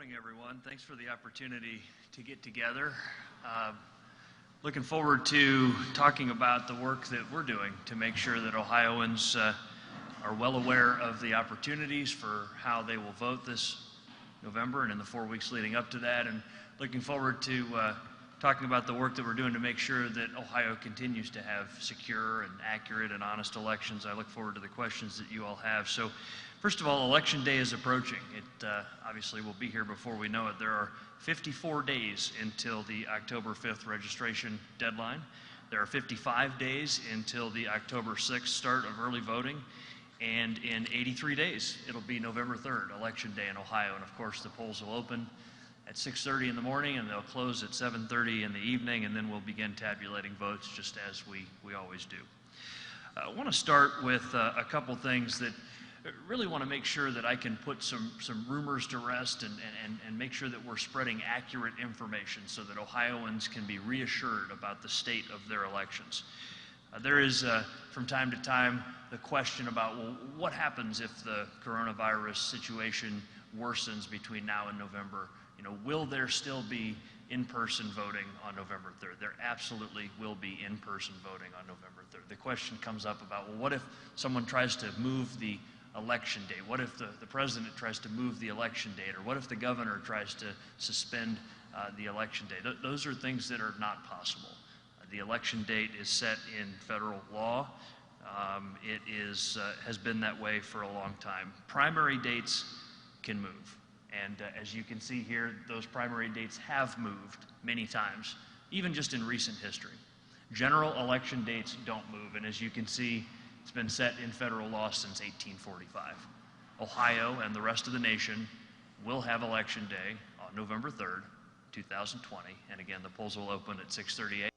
morning, everyone. Thanks for the opportunity to get together. Looking forward to talking about the work that we're doing to make sure that Ohioans are well aware of the opportunities for how they will vote this November and in the 4 weeks leading up to that, and looking forward to talking about the work that we're doing to make sure that Ohio continues to have secure and accurate and honest elections. I look forward to the questions that you all have. So, first of all, Election Day is approaching. It obviously will be here before we know it. There are 54 days until the October 5th registration deadline. There are 55 days until the October 6th start of early voting. And in 83 days, it'll be November 3rd, Election Day in Ohio. And of course, the polls will open at 6:30 in the morning and they'll close at 7:30 in the evening, and then we'll begin tabulating votes just as we always do. I want to start with a couple things that really want to make sure that I can put some rumors to rest and make sure that we're spreading accurate information so that Ohioans can be reassured about the state of their elections. There is, from time to time, the question about, well, what happens if the coronavirus situation worsens between now and November? You know, will there still be in-person voting on November 3rd? There absolutely will be in-person voting on November 3rd. The question comes up about, well, what if someone tries to move the election date? What if the president tries to move the election date? Or what if the governor tries to suspend the election date? Those are things that are not possible. The election date is set in federal law. It has been that way for a long time. Primary dates can move. And as you can see here, those primary dates have moved many times, even just in recent history. General election dates don't move, and as you can see, it's been set in federal law since 1845. Ohio and the rest of the nation will have Election Day on November 3rd, 2020, and again, the polls will open at 6:30 a.m.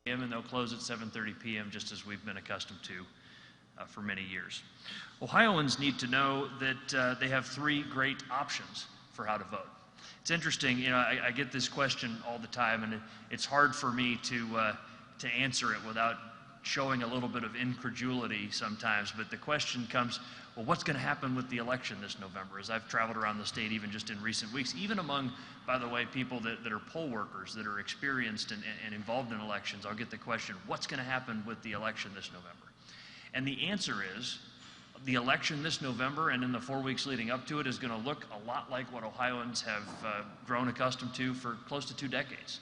and they'll close at 7:30 p.m. just as we've been accustomed to for many years. Ohioans need to know that they have three great options for how to vote. It's interesting, you know, I get this question all the time, and it's hard for me to answer it without showing a little bit of incredulity sometimes, but the question comes, well, what's going to happen with the election this November? As I've traveled around the state, even just in recent weeks, even among, by the way, people that are poll workers, that are experienced and involved in elections, I'll get the question, what's going to happen with the election this November? And the answer is, the election this November and in the 4 weeks leading up to it is going to look a lot like what Ohioans have grown accustomed to for close to 2 decades.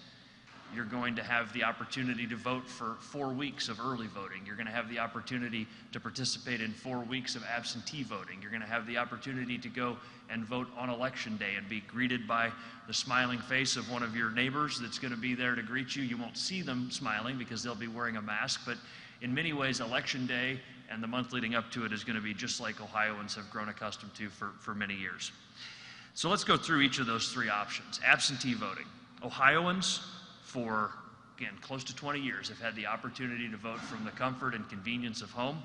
You're going to have the opportunity to vote for 4 weeks of early voting. You're going to have the opportunity to participate in 4 weeks of absentee voting. You're going to have the opportunity to go and vote on Election Day and be greeted by the smiling face of one of your neighbors that's going to be there to greet you. You won't see them smiling because they'll be wearing a mask, but in many ways, Election Day and the month leading up to it is going to be just like Ohioans have grown accustomed to for many years. So let's go through each of those three options. Absentee voting. Ohioans, for, again, close to 20 years, have had the opportunity to vote from the comfort and convenience of home.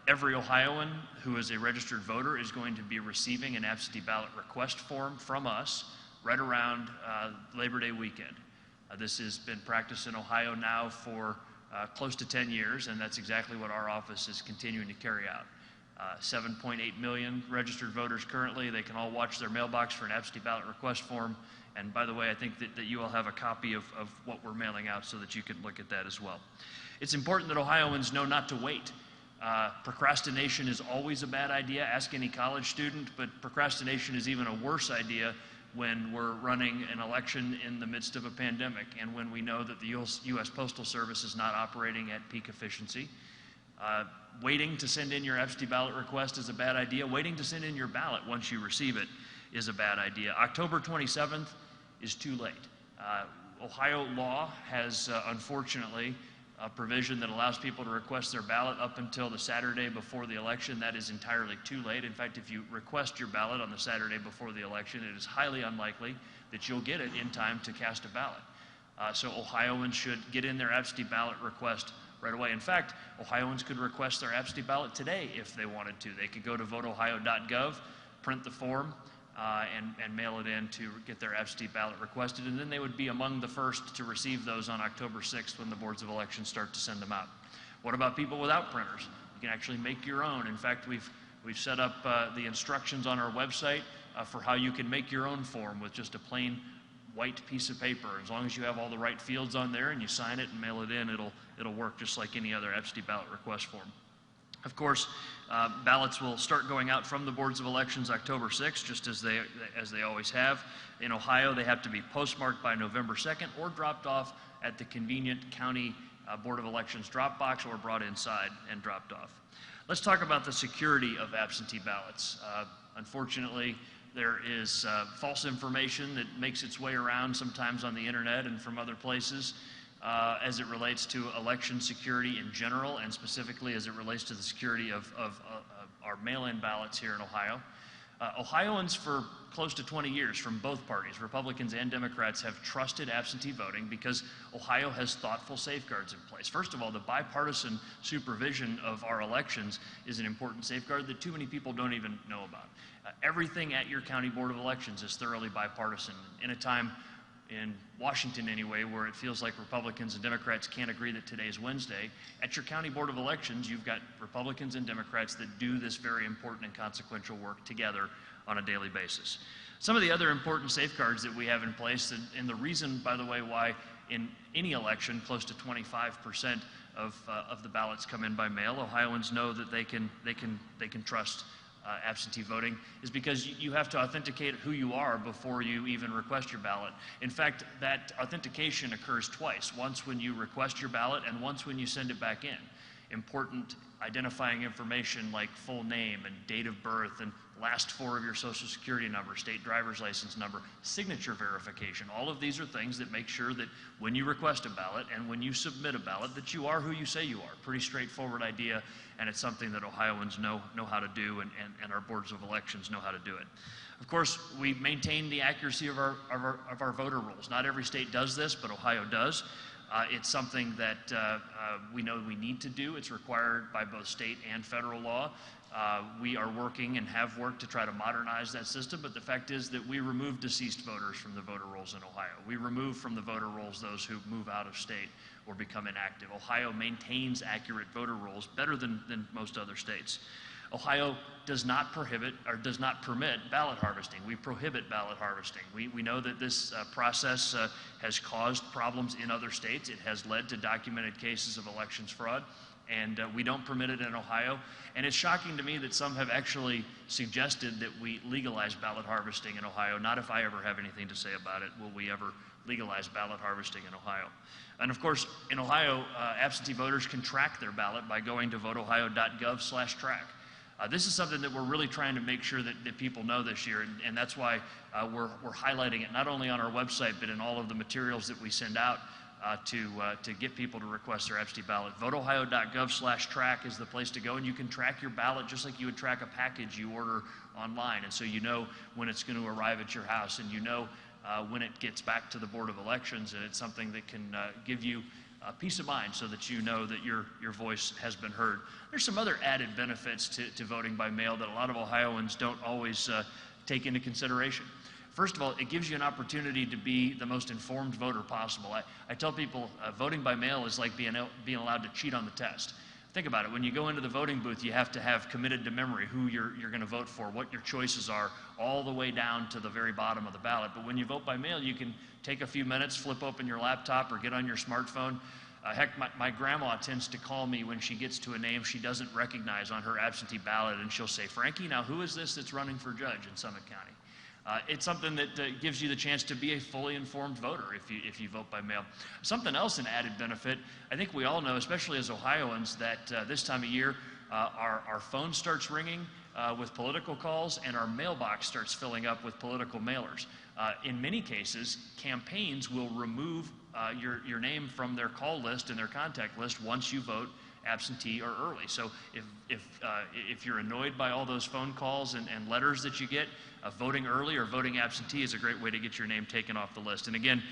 Every Ohioan who is a registered voter is going to be receiving an absentee ballot request form from us right around Labor Day weekend. This has been practiced in Ohio now for close to 10 years, and that's exactly what our office is continuing to carry out. 7.8 million registered voters currently. They can all watch their mailbox for an absentee ballot request form. And by the way, I think that you all have a copy of what we're mailing out so that you can look at that as well. It's important that Ohioans know not to wait. Procrastination is always a bad idea. Ask any college student, but procrastination is even a worse idea when we're running an election in the midst of a pandemic and when we know that the U.S. Postal Service is not operating at peak efficiency. Waiting to send in your absentee ballot request is a bad idea. Waiting to send in your ballot once you receive it is a bad idea. October 27th is too late. Ohio law has, unfortunately, a provision that allows people to request their ballot up until the Saturday before the election. That is entirely too late. In fact, if you request your ballot on the Saturday before the election, it is highly unlikely that you'll get it in time to cast a ballot. So Ohioans should get in their absentee ballot request right away. In fact, Ohioans could request their absentee ballot today if they wanted to. They could go to voteohio.gov, print the form, and mail it in to get their absentee ballot requested, and then they would be among the first to receive those on October 6th when the boards of elections start to send them out. What about people without printers? You can actually make your own. In fact, we've set up the instructions on our website for how you can make your own form with just a plain white piece of paper. As long as you have all the right fields on there and you sign it and mail it in, it'll work just like any other absentee ballot request form. Of course, ballots will start going out from the boards of elections October 6th, just as they always have. In Ohio, they have to be postmarked by November 2nd or dropped off at the convenient county Board of Elections drop box or brought inside and dropped off. Let's talk about the security of absentee ballots. Unfortunately, there is false information that makes its way around sometimes on the internet and from other places as it relates to election security in general, and specifically as it relates to the security of our mail-in ballots here in Ohio. Ohioans for close to 20 years from both parties, Republicans and Democrats, have trusted absentee voting because Ohio has thoughtful safeguards in place. First of all, the bipartisan supervision of our elections is an important safeguard that too many people don't even know about. Everything at your county board of elections is thoroughly bipartisan. In a time, in Washington anyway, where it feels like Republicans and Democrats can't agree that today's Wednesday, at your county board of elections, you've got Republicans and Democrats that do this very important and consequential work together on a daily basis. Some of the other important safeguards that we have in place, and the reason, by the way, why in any election close to 25% of the ballots come in by mail, Ohioans know that they can trust absentee voting, is because you have to authenticate who you are before you even request your ballot. In fact, that authentication occurs twice, once when you request your ballot and once when you send it back in. Important identifying information like full name and date of birth and last four of your social security number, state driver's license number, signature verification. All of these are things that make sure that when you request a ballot and when you submit a ballot that you are who you say you are. Pretty straightforward idea, and it's something that Ohioans know how to do, and our boards of elections know how to do it. Of course, we maintain the accuracy of our voter rolls. Not every state does this, but Ohio does. It's something that we know we need to do. It's required by both state and federal law. We are working and have worked to try to modernize that system, but the fact is that we remove deceased voters from the voter rolls in Ohio. We remove from the voter rolls those who move out of state or become inactive. Ohio maintains accurate voter rolls better than most other states. Ohio does not prohibit or does not permit ballot harvesting. We prohibit ballot harvesting. We know that this process has caused problems in other states. It has led to documented cases of elections fraud, and we don't permit it in Ohio. And it's shocking to me that some have actually suggested that we legalize ballot harvesting in Ohio. Not if I ever have anything to say about it will we ever legalize ballot harvesting in Ohio. And of course, in Ohio, absentee voters can track their ballot by going to voteohio.gov/track. This is something that we're really trying to make sure that people know this year, and that's why we're highlighting it not only on our website, but in all of the materials that we send out to get people to request their absentee ballot. Voteohio.gov/track is the place to go, and you can track your ballot just like you would track a package you order online, and so you know when it's going to arrive at your house, and you know when it gets back to the Board of Elections, and it's something that can give you peace of mind so that you know that your voice has been heard. There's some other added benefits to voting by mail that a lot of Ohioans don't always take into consideration. First of all, it gives you an opportunity to be the most informed voter possible. I tell people voting by mail is like being allowed to cheat on the test. Think about it. When you go into the voting booth, you have to have committed to memory who you're going to vote for, what your choices are, all the way down to the very bottom of the ballot. But when you vote by mail, you can take a few minutes, flip open your laptop or get on your smartphone. Heck, my grandma tends to call me when she gets to a name she doesn't recognize on her absentee ballot, and she'll say, "Frankie, now who is this that's running for judge in Summit County?" It's something that gives you the chance to be a fully informed voter if you vote by mail. Something else, an added benefit, I think we all know, especially as Ohioans, that this time of year our phone starts ringing with political calls, and our mailbox starts filling up with political mailers. In many cases, campaigns will remove your name from their call list and their contact list once you vote absentee or early. So if you're annoyed by all those phone calls and letters that you get, voting early or voting absentee is a great way to get your name taken off the list. And again,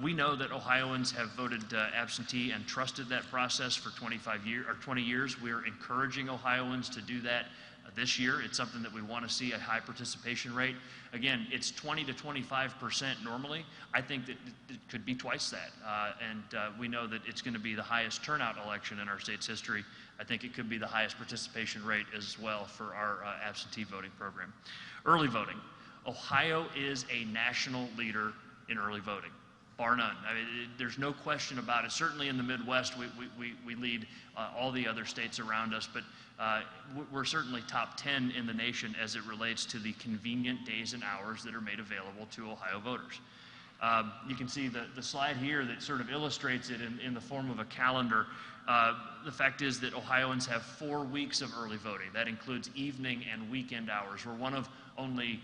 we know that Ohioans have voted absentee and trusted that process for 20 years. We're encouraging Ohioans to do that This year, it's something that we want to see a high participation rate. Again, it's 20 to 25% normally. I think that it could be twice that. We know that it's going to be the highest turnout election in our state's history. I think it could be the highest participation rate as well for our absentee voting program. Early voting. Ohio is a national leader in early voting, bar none. I mean, there's no question about it. Certainly in the Midwest, we lead all the other states around us, but we're certainly top 10 in the nation as it relates to the convenient days and hours that are made available to Ohio voters. You can see the slide here that sort of illustrates it in the form of a calendar. The fact is that Ohioans have 4 weeks of early voting. That includes evening and weekend hours. We're one of only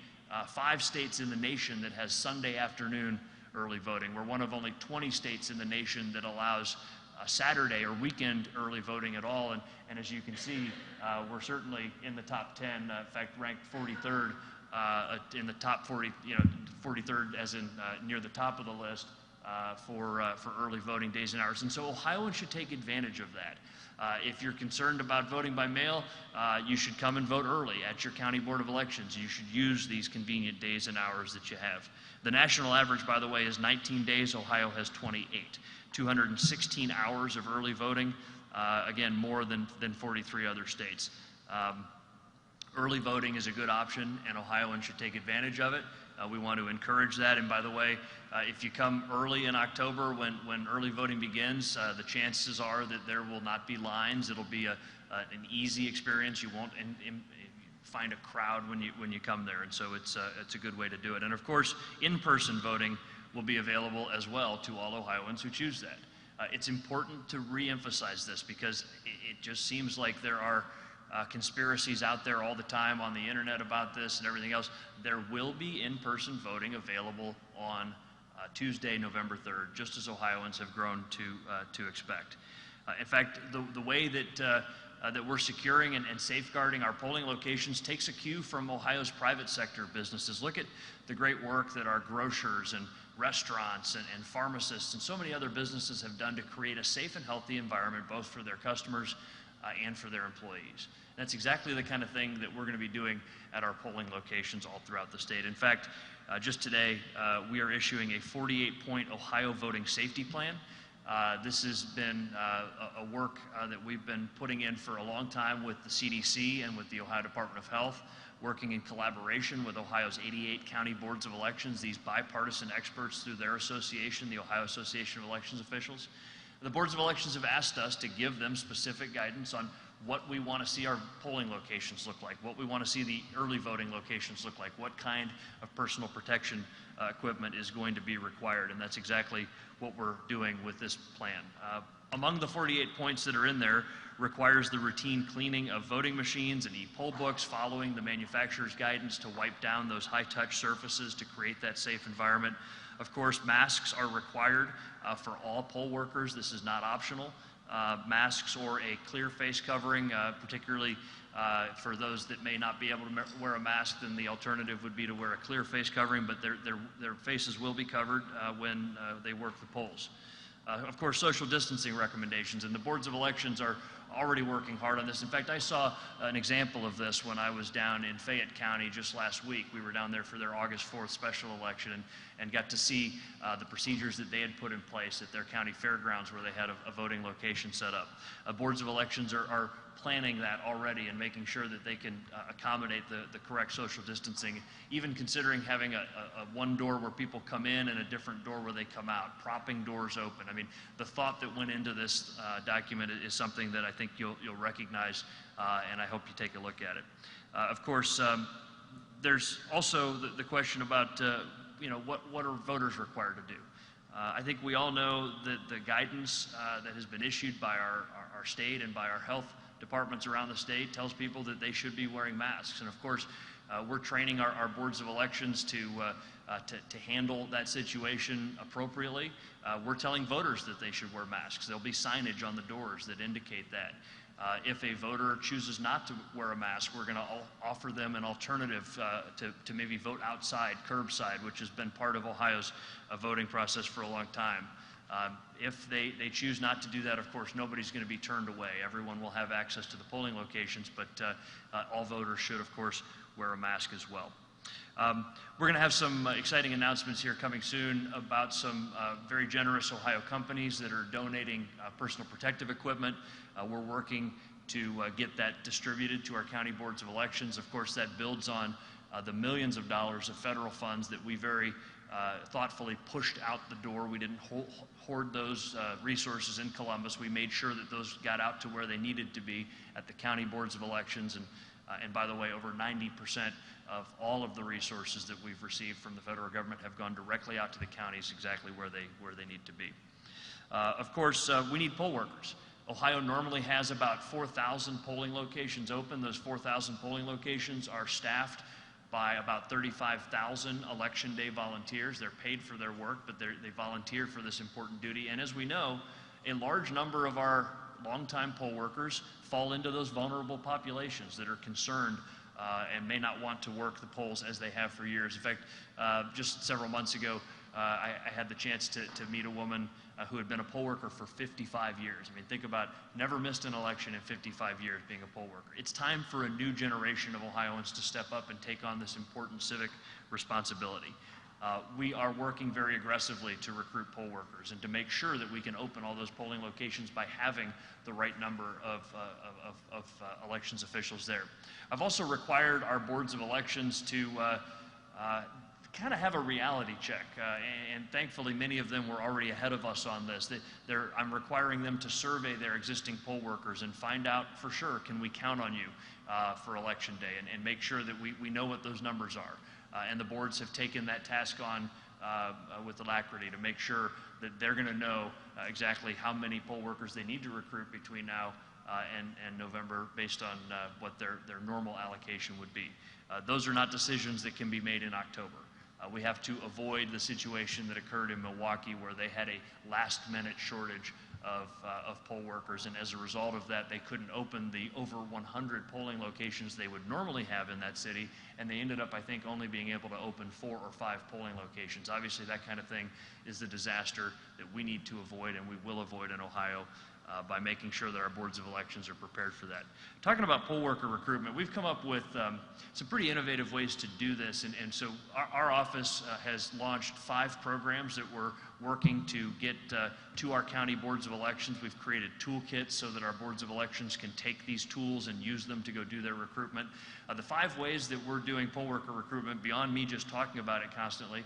5 states in the nation that has Sunday afternoon early voting. We're one of only 20 states in the nation that allows Saturday or weekend early voting at all. And as you can see, we're certainly in the top 10, in fact, ranked 43rd in the top 40, 43rd as in near the top of the list for early voting days and hours. And so Ohioans should take advantage of that. If you're concerned about voting by mail, you should come and vote early at your county board of elections. You should use these convenient days and hours that you have. The national average, by the way, is 19 days. Ohio has 28. 216 hours of early voting, again, more than 43 other states. Early voting is a good option, and Ohioans should take advantage of it. We want to encourage that. And by the way, if you come early in October when early voting begins, the chances are that there will not be lines. It'll be an easy experience. You won't find a crowd when you come there. And so it's a good way to do it. And of course, in-person voting will be available as well to all Ohioans who choose that. It's important to re-emphasize this because it just seems like there are conspiracies out there all the time on the internet about this and everything else. There will be in-person voting available on Tuesday, November 3rd, just as Ohioans have grown to expect. In fact, the way that we're securing and safeguarding our polling locations takes a cue from Ohio's private sector businesses. Look at the great work that our grocers and restaurants and pharmacists and so many other businesses have done to create a safe and healthy environment both for their customers and for their employees. That's exactly the kind of thing that we're going to be doing at our polling locations all throughout the state. In fact, just today, we are issuing a 48-point Ohio voting safety plan. This has been a work that we've been putting in for a long time with the CDC and with the Ohio Department of Health, working in collaboration with Ohio's 88 county boards of elections, these bipartisan experts through their association, the Ohio Association of Elections Officials. The boards of elections have asked us to give them specific guidance on what we want to see our polling locations look like, what we want to see the early voting locations look like, what kind of personal protection equipment is going to be required, and that's exactly what we're doing with this plan. Among the 48 points that are in there requires the routine cleaning of voting machines and e-poll books, following the manufacturer's guidance to wipe down those high-touch surfaces to create that safe environment. Of course, masks are required for all poll workers. This is not optional. Masks or a clear face covering, particularly for those that may not be able to wear a mask, then the alternative would be to wear a clear face covering, but their faces will be covered when they work the polls. Of course, social distancing recommendations, and the boards of elections are already working hard on this. In fact, I saw an example of this when I was down in Fayette County just last week. We were down there for their August 4th special election and got to see the procedures that they had put in place at their county fairgrounds where they had a voting location set up. Boards of elections are planning that already and making sure that they can accommodate the correct social distancing, even considering having a one door where people come in and a different door where they come out, propping doors open. I mean, the thought that went into this document is something that I think you'll recognize, and I hope you take a look at it. Of course, there's also the question about what are voters required to do? I think we all know that the guidance that has been issued by our state and by our health departments around the state tells people that they should be wearing masks. And of course, we're training our boards of elections to handle that situation appropriately. We're telling voters that they should wear masks. There'll be signage on the doors that indicate that. If a voter chooses not to wear a mask, we're going to offer them an alternative to maybe vote outside, curbside, which has been part of Ohio's voting process for a long time. If they choose not to do that, of course, nobody's going to be turned away. Everyone will have access to the polling locations, but all voters should, of course, wear a mask as well. We're going to have some exciting announcements here coming soon about some very generous Ohio companies that are donating personal protective equipment. We're working to get that distributed to our county boards of elections. Of course, that builds on the millions of dollars of federal funds that we very thoughtfully pushed out the door. We didn't hoard those resources in Columbus. We made sure that those got out to where they needed to be at the county boards of elections. And by the way, over 90% of all of the resources that we've received from the federal government have gone directly out to the counties, exactly where they need to be. Of course, we need poll workers. Ohio normally has about 4,000 polling locations open. Those 4,000 polling locations are staffed by about 35,000 election day volunteers. They're paid for their work, but they volunteer for this important duty. And as we know, a large number of our longtime poll workers fall into those vulnerable populations that are concerned and may not want to work the polls as they have for years. In fact, just several months ago, I had the chance to meet a woman who had been a poll worker for 55 years. I mean, think about never missed an election in 55 years being a poll worker. It's time for a new generation of Ohioans to step up and take on this important civic responsibility. We are working very aggressively to recruit poll workers and to make sure that we can open all those polling locations by having the right number of elections officials there. I've also required our boards of elections to kind of have a reality check, and thankfully many of them were already ahead of us on this. I'm requiring them to survey their existing poll workers and find out for sure, can we count on you for election day, and make sure that we know what those numbers are. And the boards have taken that task on with alacrity to make sure that they're going to know exactly how many poll workers they need to recruit between now and November based on what their normal allocation would be. Those are not decisions that can be made in October. We have to avoid the situation that occurred in Milwaukee where they had a last-minute shortage of poll workers, and as a result of that, they couldn't open the over 100 polling locations they would normally have in that city, and they ended up, I think, only being able to open 4 or 5 polling locations. Obviously, that kind of thing is the disaster that we need to avoid, and we will avoid in Ohio by making sure that our boards of elections are prepared for that. Talking about poll worker recruitment, we've come up with some pretty innovative ways to do this, and so our office has launched 5 programs that we're working to get to our county boards of elections. We've created toolkits so that our boards of elections can take these tools and use them to go do their recruitment. The 5 ways that we're doing poll worker recruitment, beyond me just talking about it constantly,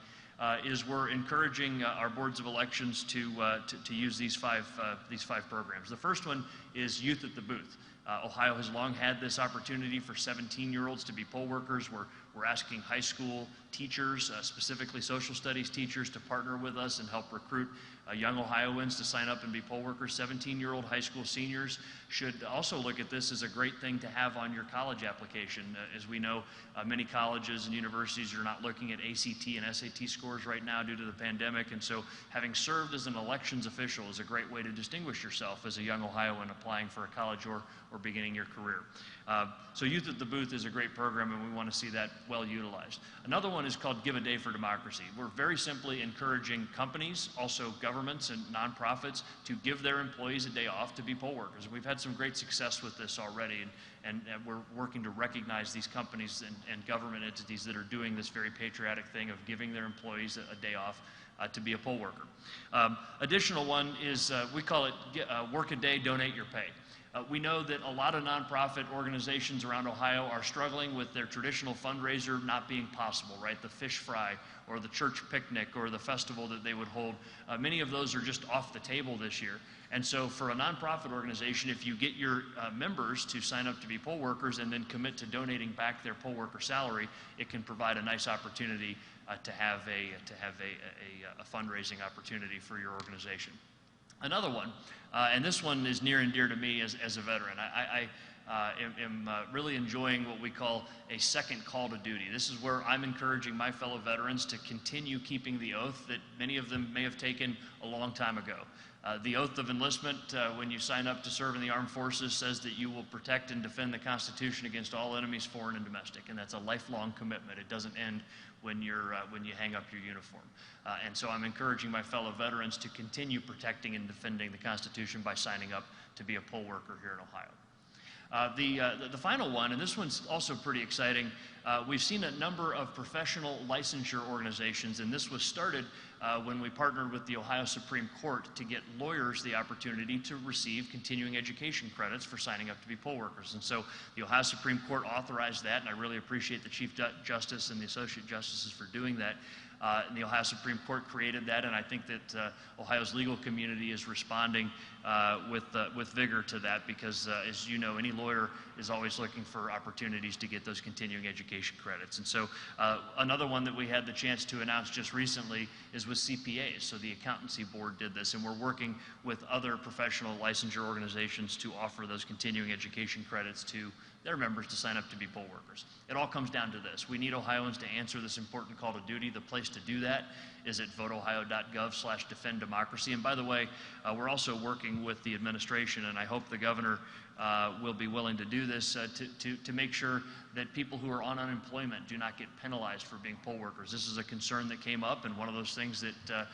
is we're encouraging our boards of elections to use these five programs. The first one is Youth at the Booth. Ohio has long had this opportunity for 17-year-olds to be poll workers. We're asking high school teachers, specifically social studies teachers, to partner with us and help recruit young Ohioans to sign up and be poll workers. 17-year-old high school seniors should also look at this as a great thing to have on your college application. As we know, many colleges and universities are not looking at ACT and SAT scores right now due to the pandemic, and so having served as an elections official is a great way to distinguish yourself as a young Ohioan applying for a college or beginning your career. So Youth at the Booth is a great program, and we want to see that well utilized. Another one is called Give a Day for Democracy. We're very simply encouraging companies, also governments and nonprofits, to give their employees a day off to be poll workers. We've had some great success with this already, and we're working to recognize these companies and government entities that are doing this very patriotic thing of giving their employees a day off to be a poll worker. Additional one is, we call it Work a Day, Donate Your Pay. We know that a lot of nonprofit organizations around Ohio are struggling with their traditional fundraiser not being possible, right? The fish fry or the church picnic or the festival that they would hold. Many of those are just off the table this year. And so for a nonprofit organization, if you get your members to sign up to be poll workers and then commit to donating back their poll worker salary, it can provide a nice opportunity to have a fundraising opportunity for your organization. Another one, and this one is near and dear to me as a veteran. I am really enjoying what we call a second call to duty. This is where I'm encouraging my fellow veterans to continue keeping the oath that many of them may have taken a long time ago. The oath of enlistment, when you sign up to serve in the armed forces, says that you will protect and defend the Constitution against all enemies, foreign and domestic, and that's a lifelong commitment. It doesn't end when you hang up your uniform. And so I'm encouraging my fellow veterans to continue protecting and defending the Constitution by signing up to be a poll worker here in Ohio. The final one, and this one's also pretty exciting, we've seen a number of professional licensure organizations, and this was started when we partnered with the Ohio Supreme Court to get lawyers the opportunity to receive continuing education credits for signing up to be poll workers. And so the Ohio Supreme Court authorized that, and I really appreciate the Chief Justice and the Associate Justices for doing that. And the Ohio Supreme Court created that, and I think that Ohio's legal community is responding with vigor to that because, as you know, any lawyer is always looking for opportunities to get those continuing education credits. And so another one that we had the chance to announce just recently is with CPAs. So the Accountancy Board did this, and we're working with other professional licensure organizations to offer those continuing education credits to their members to sign up to be poll workers. It all comes down to this. We need Ohioans to answer this important call to duty. The place to do that is at voteohio.gov/defenddemocracy. And by the way, we're also working with the administration, and I hope the governor will be willing to do this to make sure that people who are on unemployment do not get penalized for being poll workers. This is a concern that came up, and one of those things that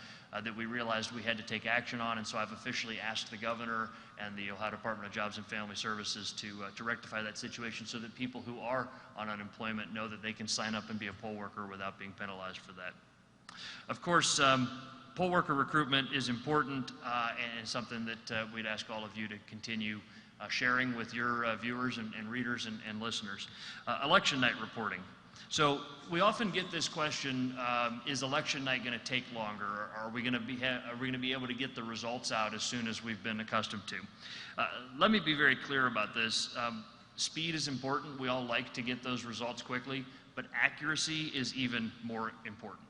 we realized we had to take action on, and so I've officially asked the governor and the Ohio Department of Jobs and Family Services to rectify that situation so that people who are on unemployment know that they can sign up and be a poll worker without being penalized for that. Of course, poll worker recruitment is important and something that we'd ask all of you to continue sharing with your viewers and readers and listeners. Election night reporting. So we often get this question, is election night going to take longer? Are we going to be able to get the results out as soon as we've been accustomed to? Let me be very clear about this. Speed is important. We all like to get those results quickly, but accuracy is even more important.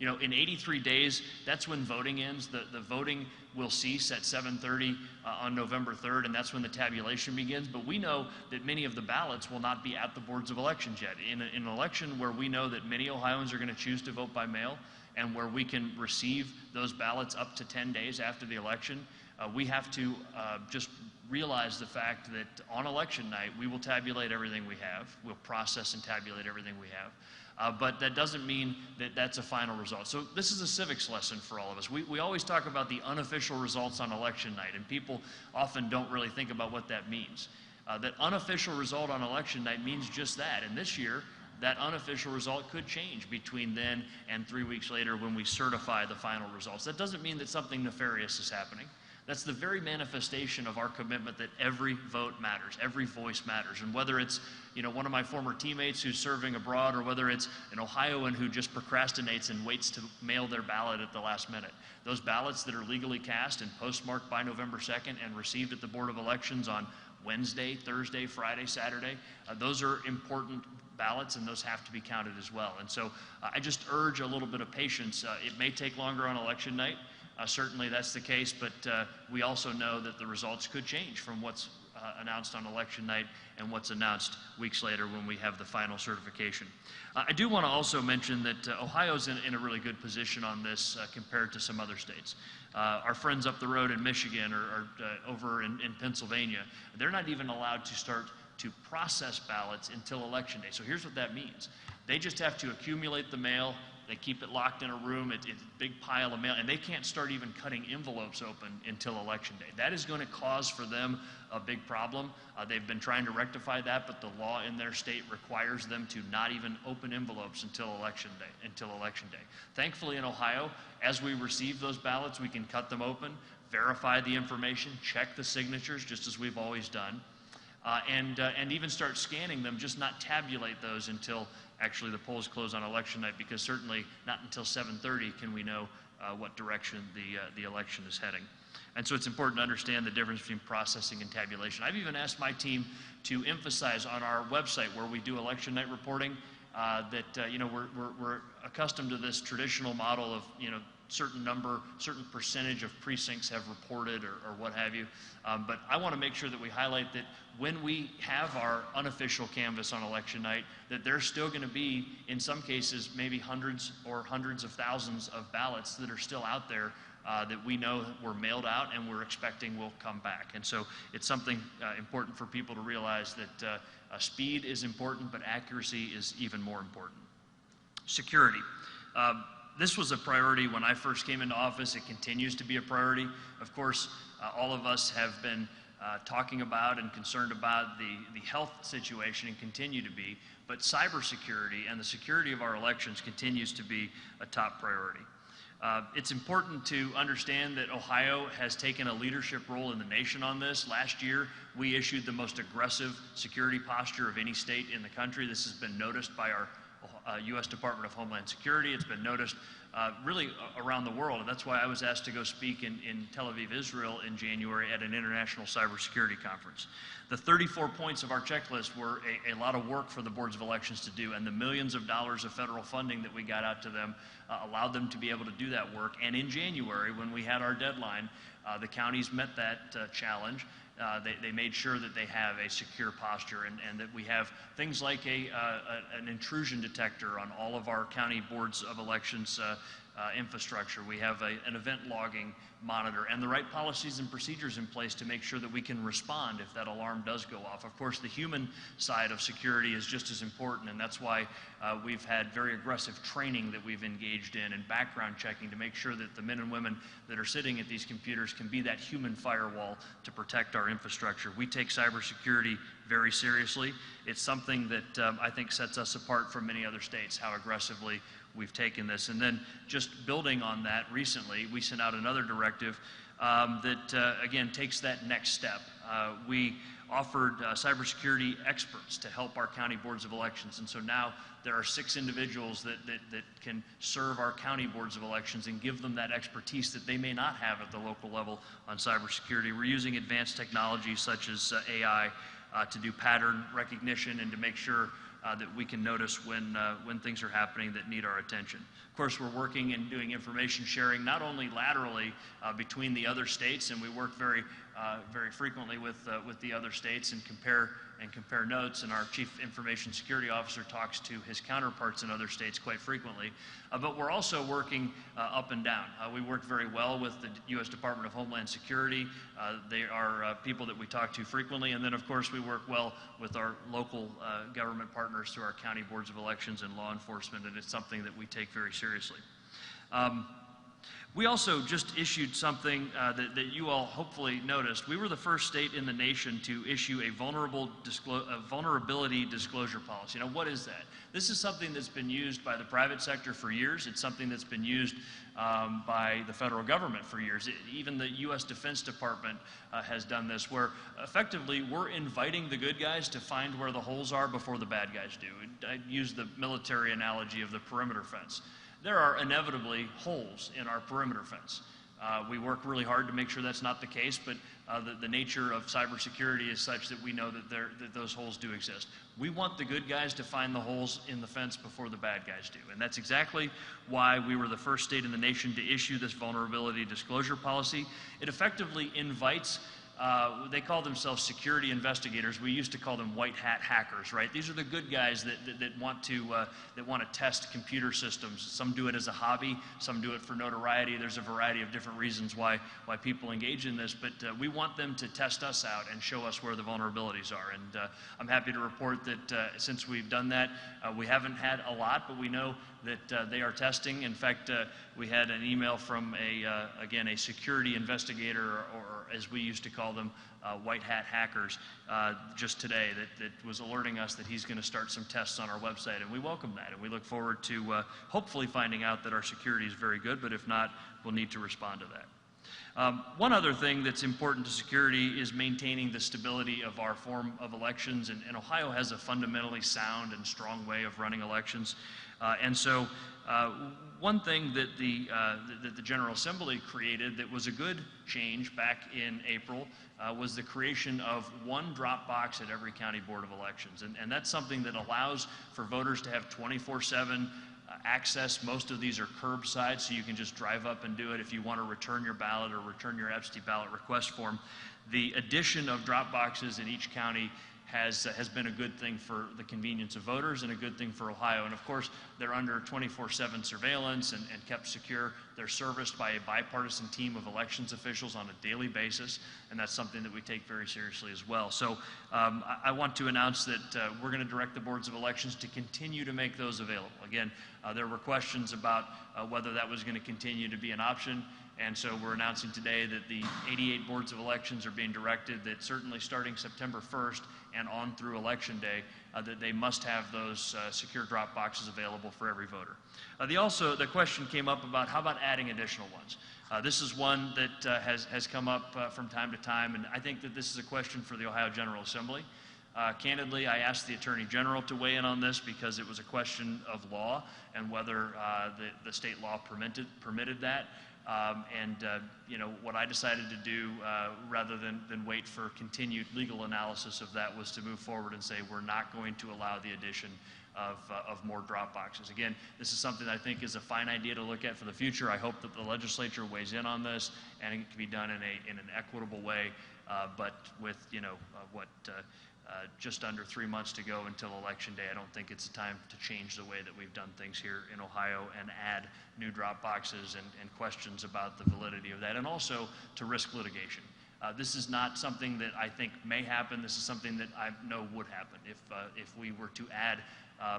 You know, in 83 days, that's when voting ends. The voting will cease at 7:30 on November 3rd, and that's when the tabulation begins. But we know that many of the ballots will not be at the boards of elections yet. In an election where we know that many Ohioans are going to choose to vote by mail, and where we can receive those ballots up to 10 days after the election, we have to just realize the fact that on election night, we will tabulate everything we have. We'll process and tabulate everything we have. But that doesn't mean that that's a final result. So this is a civics lesson for all of us. We always talk about the unofficial results on election night, and people often don't really think about what that means. That unofficial result on election night means just that. And this year, that unofficial result could change between then and 3 weeks later when we certify the final results. That doesn't mean that something nefarious is happening. That's the very manifestation of our commitment that every vote matters, every voice matters. And whether it's, you know, one of my former teammates who's serving abroad, or whether it's an Ohioan who just procrastinates and waits to mail their ballot at the last minute, those ballots that are legally cast and postmarked by November 2nd and received at the Board of Elections on Wednesday, Thursday, Friday, Saturday, those are important ballots, and those have to be counted as well. And so I just urge a little bit of patience. It may take longer on election night. Certainly that's the case, but we also know that the results could change from what's announced on election night and what's announced weeks later when we have the final certification. I do want to also mention that Ohio's in a really good position on this compared to some other states. Our friends up the road in Michigan or over in Pennsylvania, they're not even allowed to start to process ballots until election day. So here's what that means. They just have to accumulate the mail. They keep it locked in a room. It's a big pile of mail, and they can't start even cutting envelopes open until election day. That is going to cause for them a big problem. They've been trying to rectify that, but the law in their state requires them to not even open envelopes until election day. Thankfully in Ohio, as we receive those ballots, we can cut them open, verify the information, check the signatures, just as we've always done, and even start scanning them, just not tabulate those until actually the polls close on election night, because certainly not until 7:30 can we know what direction the election is heading. And so it's important to understand the difference between processing and tabulation. I've even asked my team to emphasize on our website where we do election night reporting that you know, we're accustomed to this traditional model of, you know, certain percentage of precincts have reported or what have you. But I want to make sure that we highlight that when we have our unofficial canvass on election night, that there's still going to be, in some cases, maybe hundreds of thousands of ballots that are still out there that we know were mailed out and we're expecting will come back. And so it's something important for people to realize that speed is important, but accuracy is even more important. Security. This was a priority when I first came into office. It continues to be a priority. Of course, all of us have been talking about and concerned about the health situation and continue to be, but cybersecurity and the security of our elections continues to be a top priority. It's important to understand that Ohio has taken a leadership role in the nation on this. Last year, we issued the most aggressive security posture of any state in the country. This has been noticed by our U.S. Department of Homeland Security. It's been noticed really around the world, and that's why I was asked to go speak in Tel Aviv, Israel in January at an international cybersecurity conference. The 34 points of our checklist were a lot of work for the boards of elections to do, and the millions of dollars of federal funding that we got out to them allowed them to be able to do that work. And in January, when we had our deadline, the counties met that challenge. They made sure that they have a secure posture and that we have things like an intrusion detector on all of our county boards of elections infrastructure. We have an event logging monitor and the right policies and procedures in place to make sure that we can respond if that alarm does go off. Of course, the human side of security is just as important, and that's why we've had very aggressive training that we've engaged in and background checking to make sure that the men and women that are sitting at these computers can be that human firewall to protect our infrastructure. We take cybersecurity very seriously. It's something that I think sets us apart from many other states, how aggressively we've taken this. And then just building on that, recently we sent out another directive that again takes that next step. We offered cybersecurity experts to help our county boards of elections, and so now there are 6 individuals that can serve our county boards of elections and give them that expertise that they may not have at the local level on cybersecurity. We're using advanced technology such as AI to do pattern recognition and to make sure that we can notice when things are happening that need our attention. Of course, we're working and doing information sharing not only laterally between the other states, and we work very frequently with the other states and compare notes, and our Chief Information Security Officer talks to his counterparts in other states quite frequently. But we're also working up and down. We work very well with the U.S. Department of Homeland Security. They are people that we talk to frequently, and then of course we work well with our local government partners through our county boards of elections and law enforcement, and it's something that we take very seriously. We also just issued something that you all hopefully noticed. We were the first state in the nation to issue a vulnerability disclosure policy. Now, what is that? This is something that's been used by the private sector for years. It's something that's been used by the federal government for years. Even the U.S. Defense Department has done this, where effectively we're inviting the good guys to find where the holes are before the bad guys do. I use the military analogy of the perimeter fence. There are inevitably holes in our perimeter fence. We work really hard to make sure that's not the case, but the nature of cybersecurity is such that we know that those holes do exist. We want the good guys to find the holes in the fence before the bad guys do, and that's exactly why we were the first state in the nation to issue this vulnerability disclosure policy. It effectively invites they call themselves security investigators. We used to call them white hat hackers, right? These are the good guys that want to test computer systems. Some do it as a hobby, some do it for notoriety. There's a variety of different reasons why people engage in this, but we want them to test us out and show us where the vulnerabilities are. And I'm happy to report that since we've done that, we haven't had a lot, but we know that they are testing. In fact, we had an email from again, a security investigator, or as we used to call them, white hat hackers, just today that was alerting us that he's going to start some tests on our website, and we welcome that, and we look forward to hopefully finding out that our security is very good, but if not, we'll need to respond to that. One other thing that's important to security is maintaining the stability of our form of elections, and Ohio has a fundamentally sound and strong way of running elections. And so one thing that the General Assembly created that was a good change back in April was the creation of one drop box at every county board of elections. And that's something that allows for voters to have 24/7 access. Most of these are curbside, so you can just drive up and do it if you want to return your ballot or return your absentee ballot request form. The addition of drop boxes in each county has been a good thing for the convenience of voters and a good thing for Ohio. And of course, they're under 24/7 surveillance and kept secure. They're serviced by a bipartisan team of elections officials on a daily basis, and that's something that we take very seriously as well. So I want to announce that we're going to direct the boards of elections to continue to make those available. Again, there were questions about whether that was going to continue to be an option. And so we're announcing today that the 88 boards of elections are being directed that certainly starting September 1st and on through Election Day, that they must have those secure drop boxes available for every voter. The question came up about how about adding additional ones? This is one that has come up from time to time, and I think that this is a question for the Ohio General Assembly. Candidly, I asked the Attorney General to weigh in on this because it was a question of law and whether the state law permitted that. You know, what I decided to do, rather than wait for continued legal analysis of that, was to move forward and say we're not going to allow the addition of more drop boxes. Again, this is something I think is a fine idea to look at for the future. I hope that the legislature weighs in on this and it can be done in an equitable way, but with, you know, just under 3 months to go until Election Day, I don't think it's time to change the way that we've done things here in Ohio and add new drop boxes and questions about the validity of that, and also to risk litigation. This is not something that I think may happen. This is something that I know would happen. If we were to add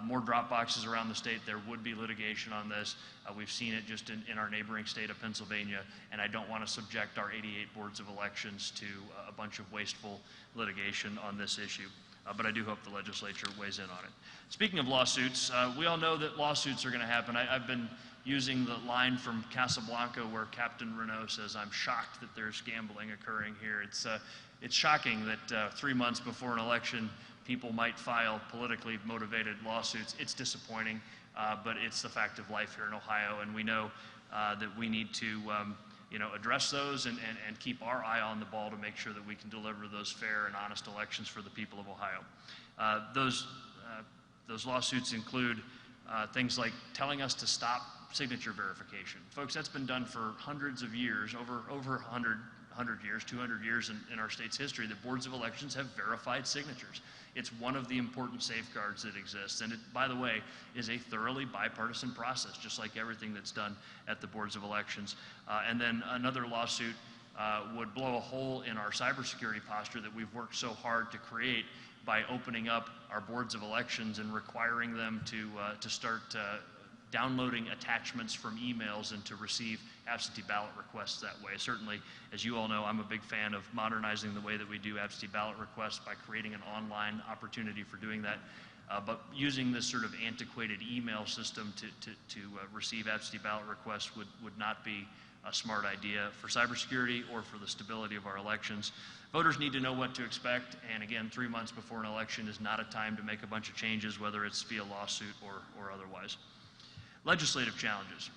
more drop boxes around the state, there would be litigation on this. We've seen it just in our neighboring state of Pennsylvania, and I don't want to subject our 88 boards of elections to a bunch of wasteful litigation on this issue. But I do hope the legislature weighs in on it. Speaking of lawsuits, we all know that lawsuits are going to happen. I've been using the line from Casablanca where Captain Renault says, "I'm shocked that there's gambling occurring here." It's shocking that 3 months before an election, people might file politically motivated lawsuits. It's disappointing, but it's the fact of life here in Ohio, and we know that we need to you know, address those and keep our eye on the ball to make sure that we can deliver those fair and honest elections for the people of Ohio. Those lawsuits include things like telling us to stop signature verification. Folks, that's been done for hundreds of years, over 100 years, 200 years in our state's history. The boards of elections have verified signatures. It's one of the important safeguards that exists, and it, by the way, is a thoroughly bipartisan process, just like everything that's done at the boards of elections. And then another lawsuit would blow a hole in our cybersecurity posture that we've worked so hard to create by opening up our boards of elections and requiring them to start downloading attachments from emails and to receive absentee ballot requests that way. Certainly, as you all know, I'm a big fan of modernizing the way that we do absentee ballot requests by creating an online opportunity for doing that. But using this sort of antiquated email system to receive absentee ballot requests would not be a smart idea for cybersecurity or for the stability of our elections. Voters need to know what to expect, and again, 3 months before an election is not a time to make a bunch of changes, whether it's via lawsuit or otherwise. Legislative challenges.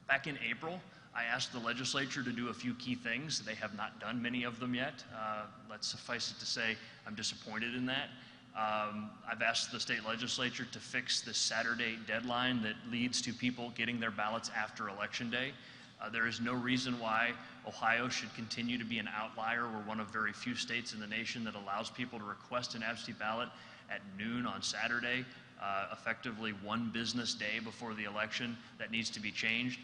Back in April, I asked the legislature to do a few key things. They have not done many of them yet. Let's suffice it to say I'm disappointed in that. I've asked the state legislature to fix the Saturday deadline that leads to people getting their ballots after Election Day. There is no reason why Ohio should continue to be an outlier. We're one of very few states in the nation that allows people to request an absentee ballot at noon on Saturday, effectively one business day before the election. That needs to be changed.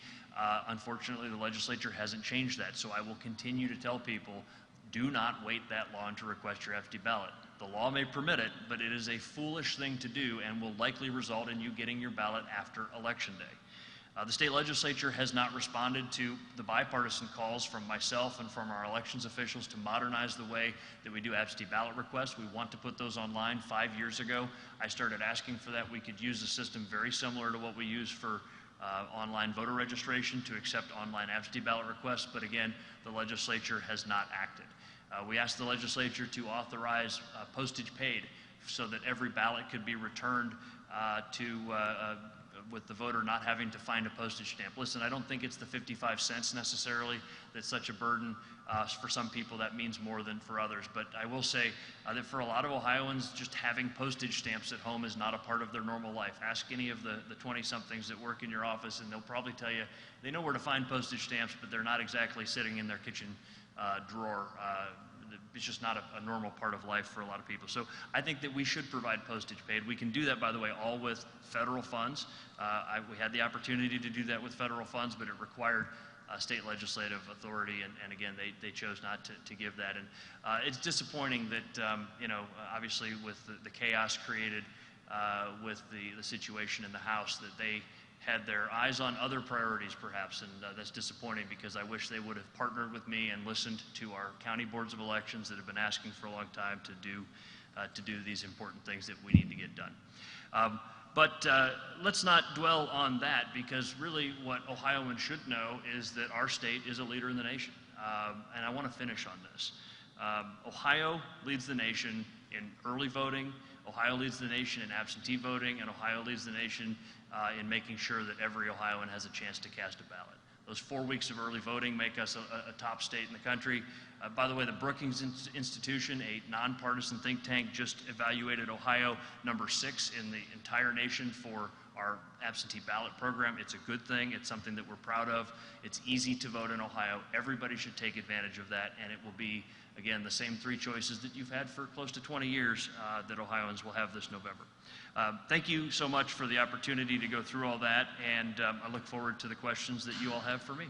Unfortunately, the legislature hasn't changed that, so I will continue to tell people, do not wait that long to request your absentee ballot. The law may permit it, but it is a foolish thing to do and will likely result in you getting your ballot after Election Day. The state legislature has not responded to the bipartisan calls from myself and from our elections officials to modernize the way that we do absentee ballot requests. We want to put those online. 5 years ago, I started asking for that. We could use a system very similar to what we use for online voter registration to accept online absentee ballot requests, but again, the legislature has not acted. We asked the legislature to authorize postage paid so that every ballot could be returned with the voter not having to find a postage stamp. Listen, I don't think it's the 55 cents necessarily that's such a burden. For some people that means more than for others, but I will say that for a lot of Ohioans, just having postage stamps at home is not a part of their normal life. Ask any of the 20-somethings that work in your office and they'll probably tell you they know where to find postage stamps, but they're not exactly sitting in their kitchen drawer it's just not a normal part of life for a lot of people. So I think that we should provide postage paid. We can do that, by the way, all with federal funds. We had the opportunity to do that with federal funds, but it required state legislative authority, and again, they chose not to give that. And it's disappointing that, obviously with the chaos created with the situation in the House, that they had their eyes on other priorities perhaps, and that's disappointing, because I wish they would have partnered with me and listened to our county boards of elections that have been asking for a long time to do these important things that we need to get done. But let's not dwell on that, because really what Ohioans should know is that our state is a leader in the nation. And I want to finish on this. Ohio leads the nation in early voting, Ohio leads the nation in absentee voting, and Ohio leads the nation in making sure that every Ohioan has a chance to cast a ballot. Those 4 weeks of early voting make us a top state in the country. By the way, the Brookings Institution, a nonpartisan think tank, just evaluated Ohio number 6 in the entire nation for our absentee ballot program. It's a good thing. It's something that we're proud of. It's easy to vote in Ohio. Everybody should take advantage of that, and it will be, again, the same 3 choices that you've had for close to 20 years that Ohioans will have this November. Thank you so much for the opportunity to go through all that, and I look forward to the questions that you all have for me.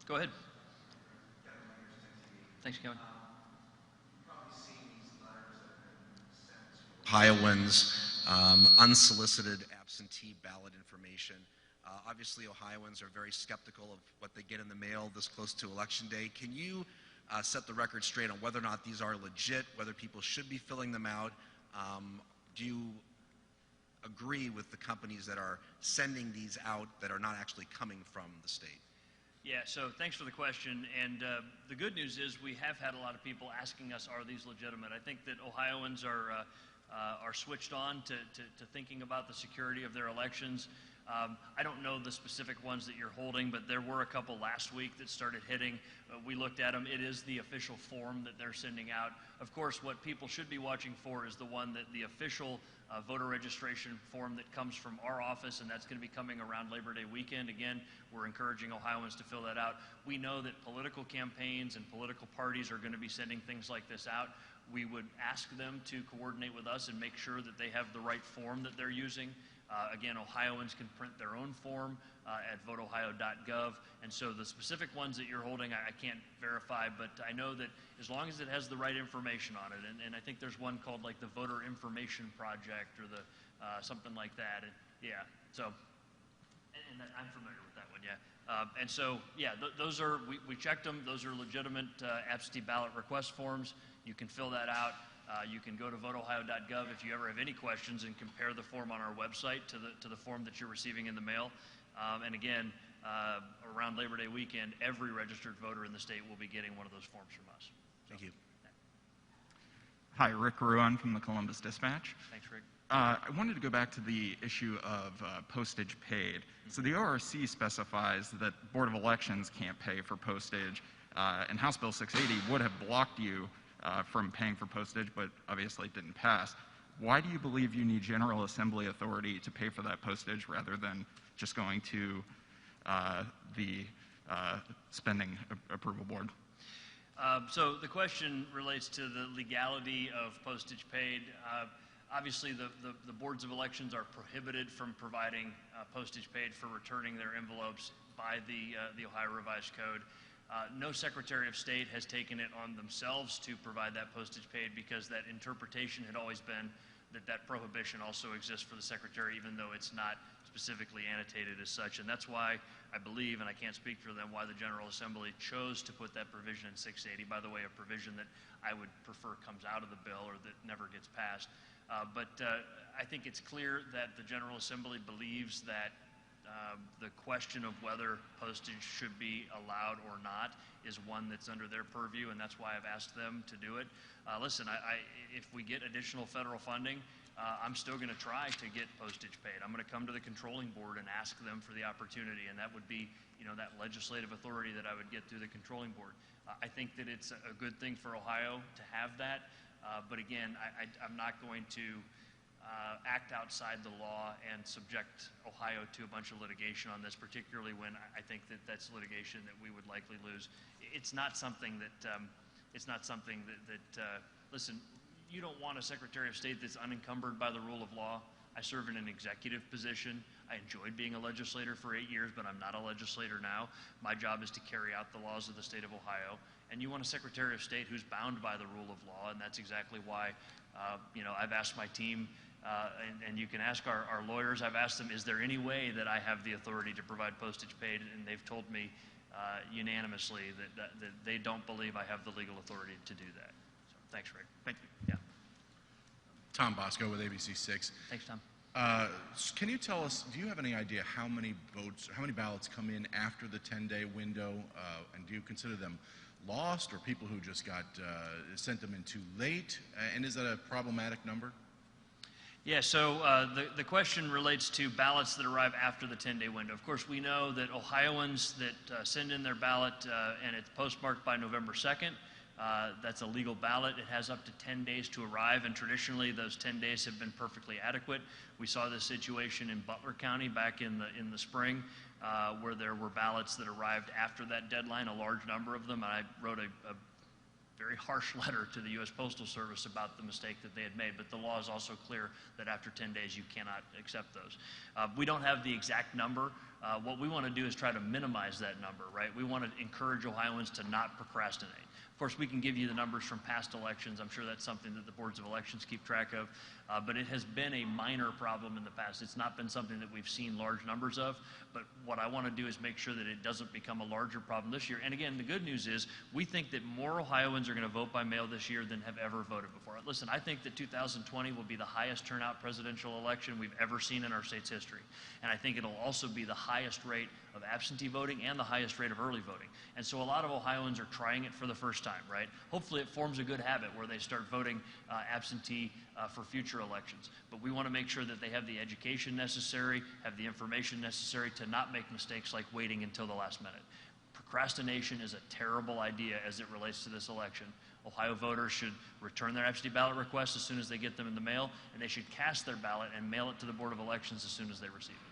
Go ahead. Thanks, Kevin. Ohioans, unsolicited absentee ballot information. Obviously, Ohioans are very skeptical of what they get in the mail this close to Election Day. Can you set the record straight on whether or not these are legit, whether people should be filling them out? Do you agree with the companies that are sending these out that are not actually coming from the state? Yeah, so thanks for the question, and the good news is we have had a lot of people asking us, are these legitimate? I think that Ohioans are switched on to thinking about the security of their elections. I don't know the specific ones that you're holding, but there were a couple last week that started hitting. We looked at them. It is the official form that they're sending out. Of course, what people should be watching for is the one that the official voter registration form that comes from our office, and that's going to be coming around Labor Day weekend. Again, we're encouraging Ohioans to fill that out. We know that political campaigns and political parties are going to be sending things like this out. We would ask them to coordinate with us and make sure that they have the right form that they're using. Again, Ohioans can print their own form at voteohio.gov, and so the specific ones that you're holding, I can't verify, but I know that as long as it has the right information on it, and I think there's one called like the Voter Information Project or the something like that, and yeah, so, and I'm familiar with that one, yeah. And so, yeah, those are, we checked them, those are legitimate absentee ballot request forms. You can fill that out. You can go to voteohio.gov if you ever have any questions and compare the form on our website to the form that you're receiving in the mail. And again, around Labor Day weekend, every registered voter in the state will be getting one of those forms from us. Thank you. Hi, Rick Ruan from the Columbus Dispatch. Thanks, Rick. I wanted to go back to the issue of postage paid. So the ORC specifies that Board of Elections can't pay for postage, and House Bill 680 would have blocked you from paying for postage, but obviously it didn't pass. Why do you believe you need General Assembly authority to pay for that postage rather than just going to the Spending Approval Board? So the question relates to the legality of postage paid. Obviously, the boards of elections are prohibited from providing postage paid for returning their envelopes by the Ohio Revised Code. No Secretary of State has taken it on themselves to provide that postage paid, because that interpretation had always been that that prohibition also exists for the Secretary, even though it's not specifically annotated as such. And that's why I believe, and I can't speak for them, why the General Assembly chose to put that provision in 680, by the way, a provision that I would prefer comes out of the bill or that never gets passed. But I think it's clear that the General Assembly believes that the question of whether postage should be allowed or not is one that's under their purview, and that's why I've asked them to do it. Listen, if we get additional federal funding, I'm still going to try to get postage paid. I'm going to come to the controlling board and ask them for the opportunity, and that would be, that legislative authority that I would get through the controlling board. I think that it's a good thing for Ohio to have that. But again, I'm not going to act outside the law and subject Ohio to a bunch of litigation on this, particularly when I think that that's litigation that we would likely lose. It's not something that, listen, you don't want a Secretary of State that's unencumbered by the rule of law. I serve in an executive position. I enjoyed being a legislator for 8 years, but I'm not a legislator now. My job is to carry out the laws of the state of Ohio. And you want a Secretary of State who's bound by the rule of law, and that's exactly why, I've asked my team, and you can ask our lawyers, I've asked them, is there any way that I have the authority to provide postage paid? And they've told me unanimously that they don't believe I have the legal authority to do that. So thanks, Rick. Thank you. Yeah. Tom Bosco with ABC6. Thanks, Tom. Can you tell us, do you have any idea how many ballots come in after the 10-day window, and do you consider them lost or people who just got sent them in too late? And is that a problematic number? Yeah, so the question relates to ballots that arrive after the 10-day window. Of course, we know that Ohioans that send in their ballot and it's postmarked by November 2nd, that's a legal ballot. It has up to 10 days to arrive, and traditionally those 10 days have been perfectly adequate. We saw this situation in Butler County back in the spring, where there were ballots that arrived after that deadline, a large number of them. And I wrote a very harsh letter to the U.S. Postal Service about the mistake that they had made, but the law is also clear that after 10 days you cannot accept those. We don't have the exact number. What we want to do is try to minimize that number, right? We want to encourage Ohioans to not procrastinate. Of course, we can give you the numbers from past elections. I'm sure that's something that the boards of elections keep track of, but it has been a minor problem in the past. It's not been something that we've seen large numbers of, but what I want to do is make sure that it doesn't become a larger problem this year. And again, the good news is we think that more Ohioans are going to vote by mail this year than have ever voted before. Listen, I think that 2020 will be the highest turnout presidential election we've ever seen in our state's history. And I think it'll also be the highest rate of absentee voting and the highest rate of early voting. And so a lot of Ohioans are trying it for the first time, right? Hopefully it forms a good habit where they start voting absentee for future elections. But we want to make sure that they have the education necessary, have the information necessary to not make mistakes like waiting until the last minute. Procrastination is a terrible idea as it relates to this election. Ohio voters should return their absentee ballot requests as soon as they get them in the mail, and they should cast their ballot and mail it to the Board of Elections as soon as they receive it.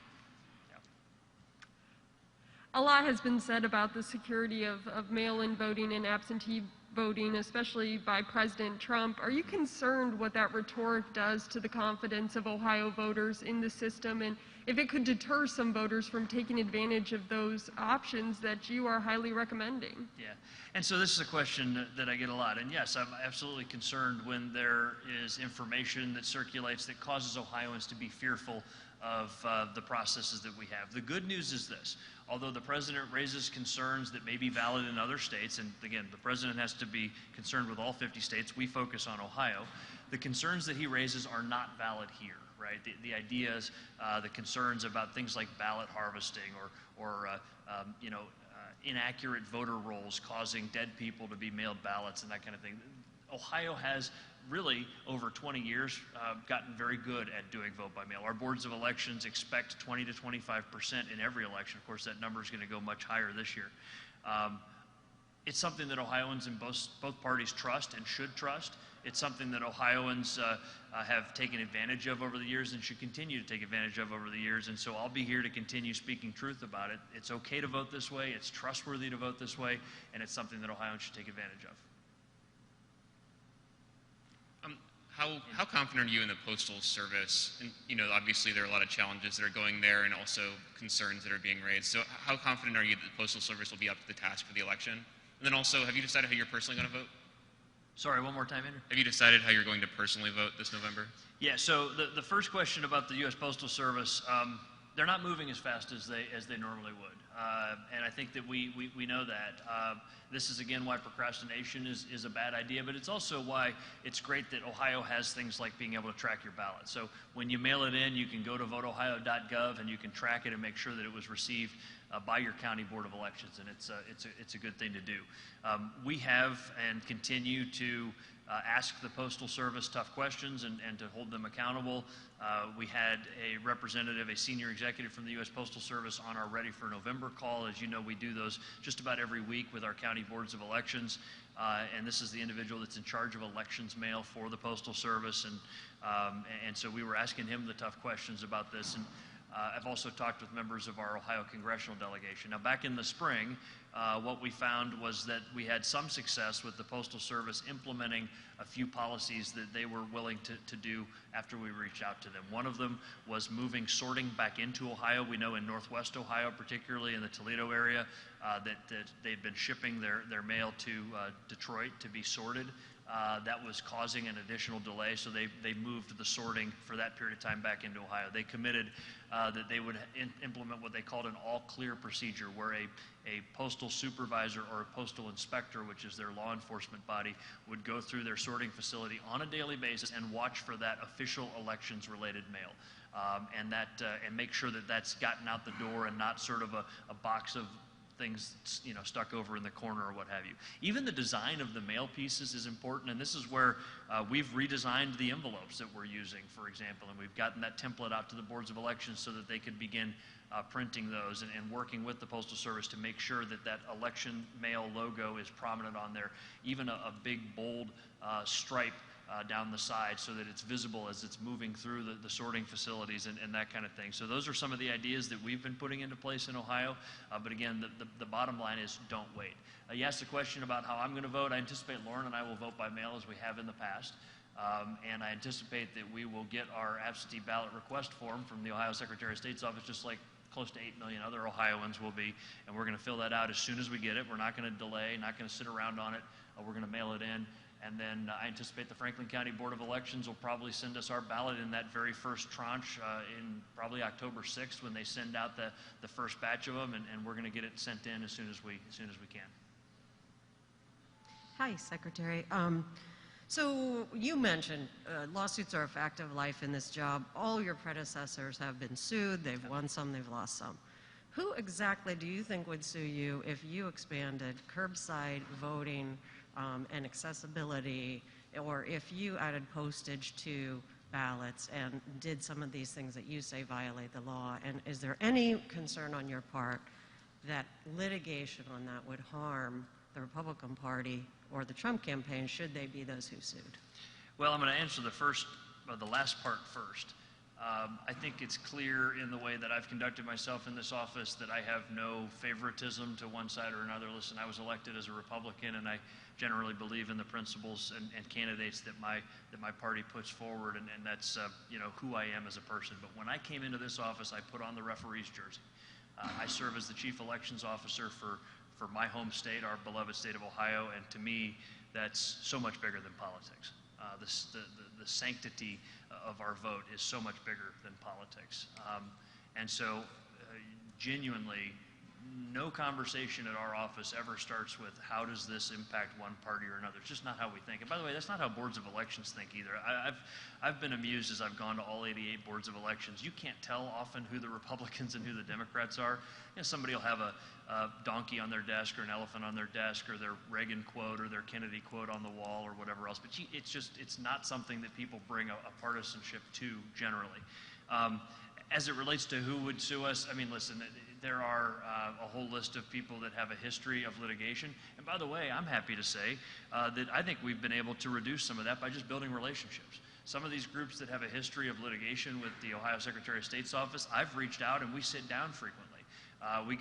A lot has been said about the security of mail-in voting and absentee voting, especially by President Trump. Are you concerned what that rhetoric does to the confidence of Ohio voters in the system, and if it could deter some voters from taking advantage of those options that you are highly recommending? Yeah, and so this is a question that I get a lot. And yes, I'm absolutely concerned when there is information that circulates that causes Ohioans to be fearful of the processes that we have. The good news is this. Although the president raises concerns that may be valid in other states, and again, the president has to be concerned with all 50 states, we focus on Ohio, the concerns that he raises are not valid here, right? The ideas, the concerns about things like ballot harvesting or inaccurate voter rolls causing dead people to be mailed ballots and that kind of thing. Ohio has really, over 20 years, gotten very good at doing vote by mail. Our boards of elections expect 20 to 25% in every election. Of course, that number is going to go much higher this year. It's something that Ohioans in both parties trust and should trust. It's something that Ohioans have taken advantage of over the years and should continue to take advantage of over the years. And so I'll be here to continue speaking truth about it. It's okay to vote this way. It's trustworthy to vote this way. And it's something that Ohioans should take advantage of. How confident are you in the Postal Service? And, obviously there are a lot of challenges that are going there and also concerns that are being raised. So how confident are you that the Postal Service will be up to the task for the election? And then also, have you decided how you're personally going to vote? Sorry, one more time, Andrew. Have you decided how you're going to personally vote this November? Yeah, so the first question about the U.S. Postal Service, they're not moving as fast as they normally would. And I think that we know that. This is, again, why procrastination is a bad idea, but it's also why it's great that Ohio has things like being able to track your ballot. So when you mail it in, you can go to voteohio.gov and you can track it and make sure that it was received by your county board of elections, and it's a good thing to do. We have and continue to ask the Postal Service tough questions and to hold them accountable. We had a representative, a senior executive from the U.S. Postal Service on our Ready for November call. As you know, we do those just about every week with our county boards of elections, and this is the individual that's in charge of elections mail for the Postal Service, and so we were asking him the tough questions about this. And I've also talked with members of our Ohio congressional delegation. Now, back in the spring, what we found was that we had some success with the Postal Service implementing a few policies that they were willing to do after we reached out to them. One of them was moving sorting back into Ohio. We know in Northwest Ohio, particularly in the Toledo area, that they've been shipping their mail to Detroit to be sorted. That was causing an additional delay, so they moved the sorting for that period of time back into Ohio. They committed that they would implement what they called an all-clear procedure, where a postal supervisor or a postal inspector, which is their law enforcement body, would go through their sorting facility on a daily basis and watch for that official elections-related mail. And make sure that that's gotten out the door and not sort of a box of things, you know, stuck over in the corner or what have you. Even the design of the mail pieces is important, and this is where we've redesigned the envelopes that we're using, for example, and we've gotten that template out to the boards of elections so that they could begin printing those and working with the Postal Service to make sure that that election mail logo is prominent on there, even a big bold stripe down the side so that it's visible as it's moving through the sorting facilities and that kind of thing. So those are some of the ideas that we've been putting into place in Ohio. But again, the bottom line is don't wait. You asked a question about how I'm going to vote. I anticipate Lauren and I will vote by mail as we have in the past. And I anticipate that we will get our absentee ballot request form from the Ohio Secretary of State's office, just like close to 8 million other Ohioans will be. And we're going to fill that out as soon as we get it. We're not going to delay, not going to sit around on it. We're going to mail it in. And then I anticipate the Franklin County Board of Elections will probably send us our ballot in that very first tranche in probably October 6th when they send out the first batch of them, and we're going to get it sent in as soon as we can. Hi, Secretary. So you mentioned lawsuits are a fact of life in this job. All your predecessors have been sued. They've won some, they've lost some. Who exactly do you think would sue you if you expanded curbside voting and accessibility, or if you added postage to ballots and did some of these things that you say violate the law? And is there any concern on your part that litigation on that would harm the Republican Party or the Trump campaign, should they be those who sued? Well, I'm going to answer the last part first. I think it's clear in the way that I've conducted myself in this office that I have no favoritism to one side or another. Listen, I was elected as a Republican, and I generally believe in the principles and candidates that my party puts forward, and that's who I am as a person. But when I came into this office, I put on the referee's jersey. I serve as the chief elections officer for my home state, our beloved state of Ohio, and to me, that's so much bigger than politics. The sanctity of our vote is so much bigger than politics. And so, genuinely, no conversation at our office ever starts with how does this impact one party or another. It's just not how we think. And by the way, that's not how boards of elections think either. I've been amused as I've gone to all 88 boards of elections. You can't tell often who the Republicans and who the Democrats are. Somebody will have a donkey on their desk or an elephant on their desk or their Reagan quote or their Kennedy quote on the wall or whatever else. But it's not something that people bring a partisanship to generally. As it relates to who would sue us, I mean, listen, there are a whole list of people that have a history of litigation. And by the way, I'm happy to say that I think we've been able to reduce some of that by just building relationships. Some of these groups that have a history of litigation with the Ohio Secretary of State's office, I've reached out and we sit down frequently.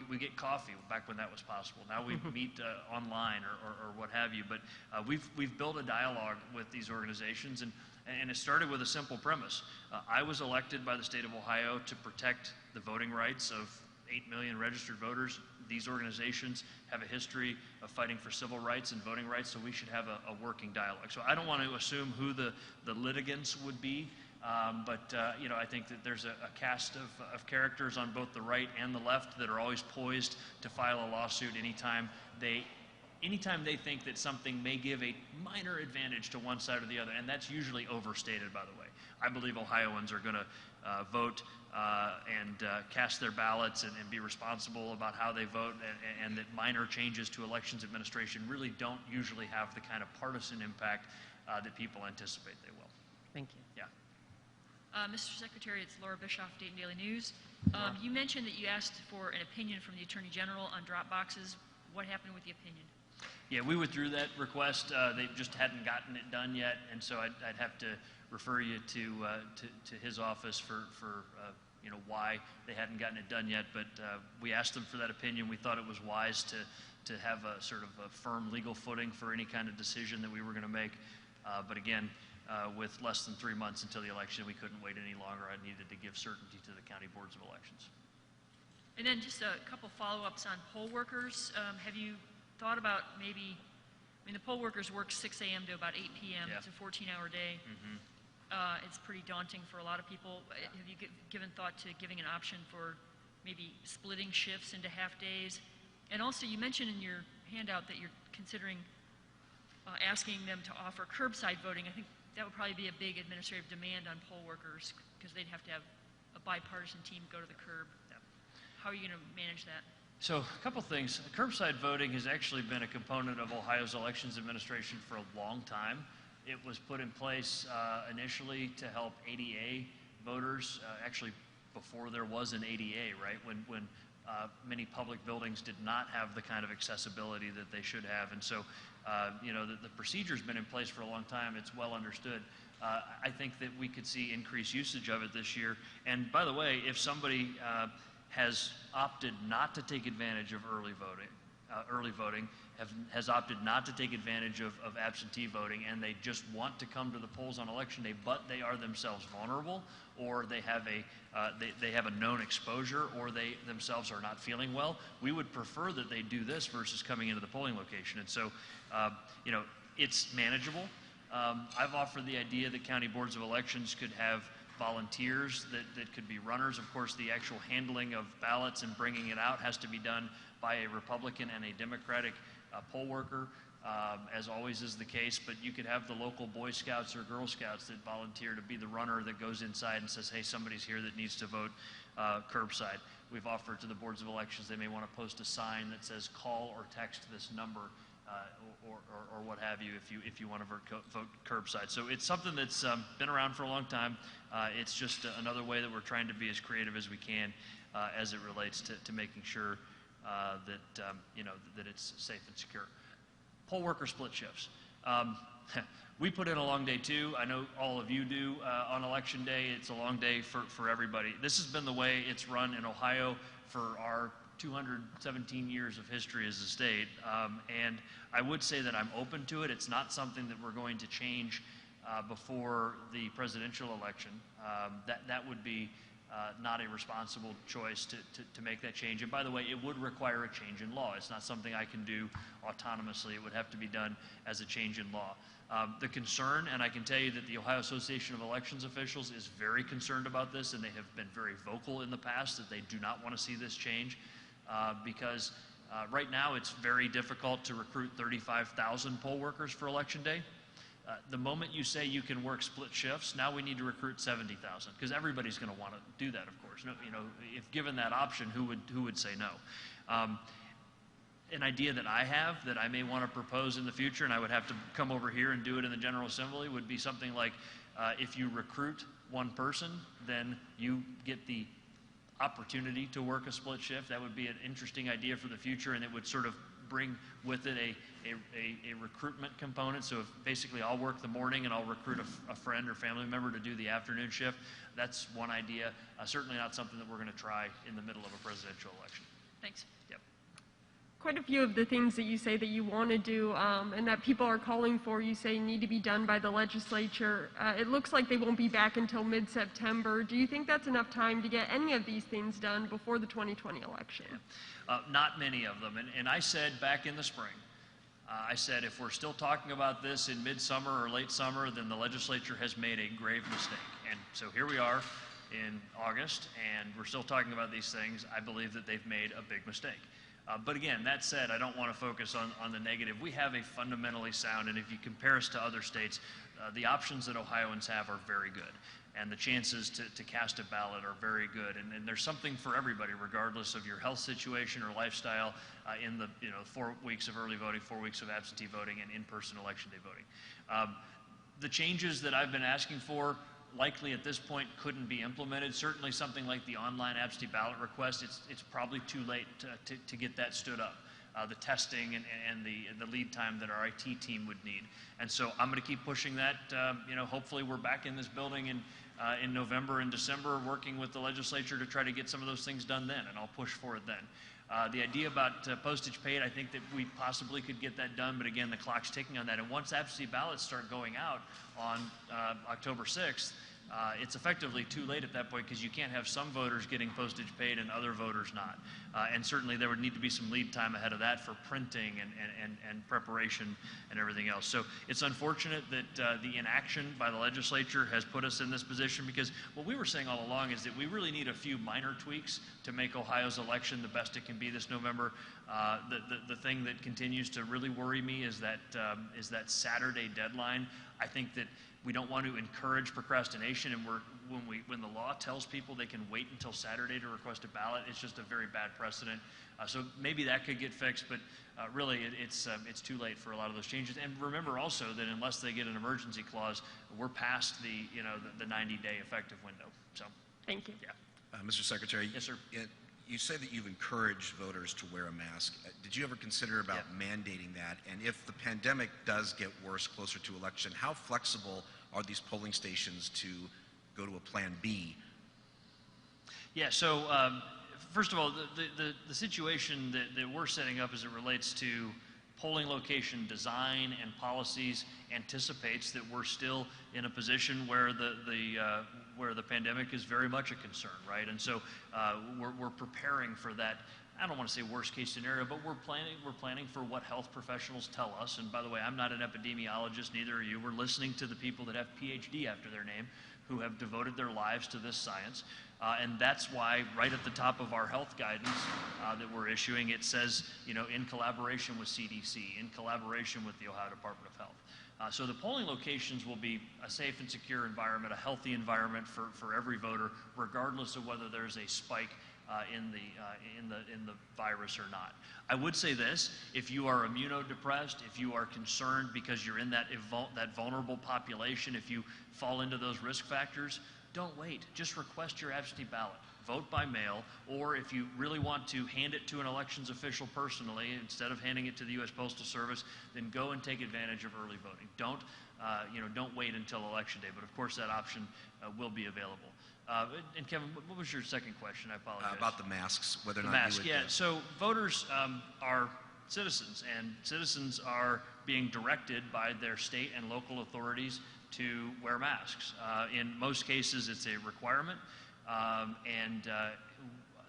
We get coffee back when that was possible. Now we meet online or what have you. But we've built a dialogue with these organizations, and it started with a simple premise. I was elected by the state of Ohio to protect the voting rights of 8 million registered voters. These organizations have a history of fighting for civil rights and voting rights, so we should have a working dialogue. So I don't want to assume who the litigants would be, but I think that there's a cast of characters on both the right and the left that are always poised to file a lawsuit anytime they anytime they think that something may give a minor advantage to one side or the other, and that's usually overstated, by the way. I believe Ohioans are going to vote and cast their ballots and be responsible about how they vote, and that minor changes to elections administration really don't usually have the kind of partisan impact that people anticipate they will. Thank you. Yeah. Mr. Secretary, it's Laura Bischoff, Dayton Daily News. You mentioned that you asked for an opinion from the Attorney General on drop boxes. What happened with the opinion? Yeah, we withdrew that request. They just hadn't gotten it done yet, and so I'd have to refer you to his office for why they hadn't gotten it done yet. But we asked them for that opinion. We thought it was wise to have a sort of a firm legal footing for any kind of decision that we were going to make. But again, with less than 3 months until the election, we couldn't wait any longer. I needed to give certainty to the county boards of elections. And then just a couple follow-ups on poll workers. Have you thought about maybe, the poll workers work 6 a.m. to about 8 p.m. Yeah. It's a 14-hour day. Mm-hmm. It's pretty daunting for a lot of people. Have you given thought to giving an option for maybe splitting shifts into half days? And also, you mentioned in your handout that you're considering asking them to offer curbside voting. I think that would probably be a big administrative demand on poll workers because they'd have to have a bipartisan team go to the curb. Yeah. How are you going to manage that? So a couple things. Curbside voting has actually been a component of Ohio's elections administration for a long time. It was put in place initially to help ADA voters, actually before there was an ADA, right? When many public buildings did not have the kind of accessibility that they should have. And so, the procedure's been in place for a long time. It's well understood. I think that we could see increased usage of it this year. And by the way, if somebody has opted not to take advantage of early voting, has opted not to take advantage of absentee voting, and they just want to come to the polls on election day, but they are themselves vulnerable, or they have a known exposure, or they themselves are not feeling well, we would prefer that they do this versus coming into the polling location. And so, it's manageable. I've offered the idea that county boards of elections could have volunteers that could be runners. Of course, the actual handling of ballots and bringing it out has to be done by a Republican and a Democratic poll worker, as always is the case, but you could have the local Boy Scouts or Girl Scouts that volunteer to be the runner that goes inside and says, hey, somebody's here that needs to vote curbside. We've offered to the boards of elections, they may want to post a sign that says call or text this number or what have you if you want to vote curbside. So it's something that's been around for a long time. It's just another way that we're trying to be as creative as we can as it relates to making sure that it's safe and secure. Poll worker split shifts. We put in a long day too. I know all of you do on election day. It's a long day for everybody. This has been the way it's run in Ohio for our 217 years of history as a state, and I would say that I'm open to it. It's not something that we're going to change before the presidential election. That would be not a responsible choice to make that change. And by the way, it would require a change in law. It's not something I can do autonomously. It would have to be done as a change in law. The concern, and I can tell you that the Ohio Association of Elections Officials is very concerned about this, and they have been very vocal in the past that they do not want to see this change. Because right now it's very difficult to recruit 35,000 poll workers for election day. The moment you say you can work split shifts, now we need to recruit 70,000 because everybody's going to want to do that, of course. No, if given that option, who would say no? An idea that I have that I may want to propose in the future, and I would have to come over here and do it in the General Assembly, would be something like if you recruit one person, then you get the opportunity to work a split shift. That would be an interesting idea for the future, and it would sort of bring with it a recruitment component. So if basically I'll work the morning and I'll recruit a friend or family member to do the afternoon shift, that's one idea. Certainly not something that we're going to try in the middle of a presidential election. Thanks. Yep. Quite a few of the things that you say that you want to do and that people are calling for, you say need to be done by the legislature. It looks like they won't be back until mid-September. Do you think that's enough time to get any of these things done before the 2020 election? Not many of them. And I said back in the spring, I said if we're still talking about this in midsummer or late summer, then the legislature has made a grave mistake. And so here we are in August, and we're still talking about these things. I believe that they've made a big mistake. But again, that said, I don't want to focus on the negative. We have a fundamentally sound, and if you compare us to other states, the options that Ohioans have are very good. And the chances to cast a ballot are very good. And there's something for everybody, regardless of your health situation or lifestyle, in the 4 weeks of early voting, 4 weeks of absentee voting, and in-person election day voting. The changes that I've been asking for likely at this point couldn't be implemented. Certainly something like the online absentee ballot request, it's probably too late to get that stood up. The testing and the lead time that our IT team would need. And so I'm going to keep pushing that. Hopefully we're back in this building in November and December working with the legislature to try to get some of those things done then, and I'll push for it then. The idea about postage paid, I think that we possibly could get that done, but again, the clock's ticking on that. And once absentee ballots start going out on October 6th, it's effectively too late at that point because you can't have some voters getting postage paid and other voters not. And certainly there would need to be some lead time ahead of that for printing and preparation and everything else. So it's unfortunate that the inaction by the legislature has put us in this position, because what we were saying all along is that we really need a few minor tweaks to make Ohio's election the best it can be this November. The thing that continues to really worry me is that Saturday deadline. I think that we don't want to encourage procrastination, and when the law tells people they can wait until Saturday to request a ballot, it's just a very bad precedent. So maybe that could get fixed, but really it's too late for a lot of those changes. And remember also that unless they get an emergency clause, we're past the 90-day effective window. So Thank you. yeah. Mr. Secretary, Yes, sir. You say that you've encouraged voters to wear a mask. Did you ever consider about mandating that? And if the pandemic does get worse closer to election, how flexible are these polling stations to go to a plan B? Yeah, so first of all, the situation that we're setting up as it relates to polling location design and policies anticipates that we're still in a position where the pandemic is very much a concern, right? And so we're preparing for that. I don't want to say worst case scenario, but we're planning for what health professionals tell us. And by the way, I'm not an epidemiologist, neither are you. We're listening to the people that have PhD after their name, who have devoted their lives to this science. And that's why right at the top of our health guidance that we're issuing, it says, in collaboration with CDC, in collaboration with the Ohio Department of Health. So the polling locations will be a safe and secure environment, a healthy environment for every voter, regardless of whether there's a spike in the virus or not. I would say this: if you are immunodepressed, if you are concerned because you're in that vulnerable population, if you fall into those risk factors, don't wait. Just request your absentee ballot. Vote by mail, or if you really want to hand it to an elections official personally instead of handing it to the U.S. Postal Service, then go and take advantage of early voting. Don't wait until election day. But of course, that option will be available. And Kevin, what was your second question? I apologize. About the masks, whether or the not mask. you would. Yeah. So voters are citizens, and citizens are being directed by their state and local authorities to wear masks. In most cases, it's a requirement.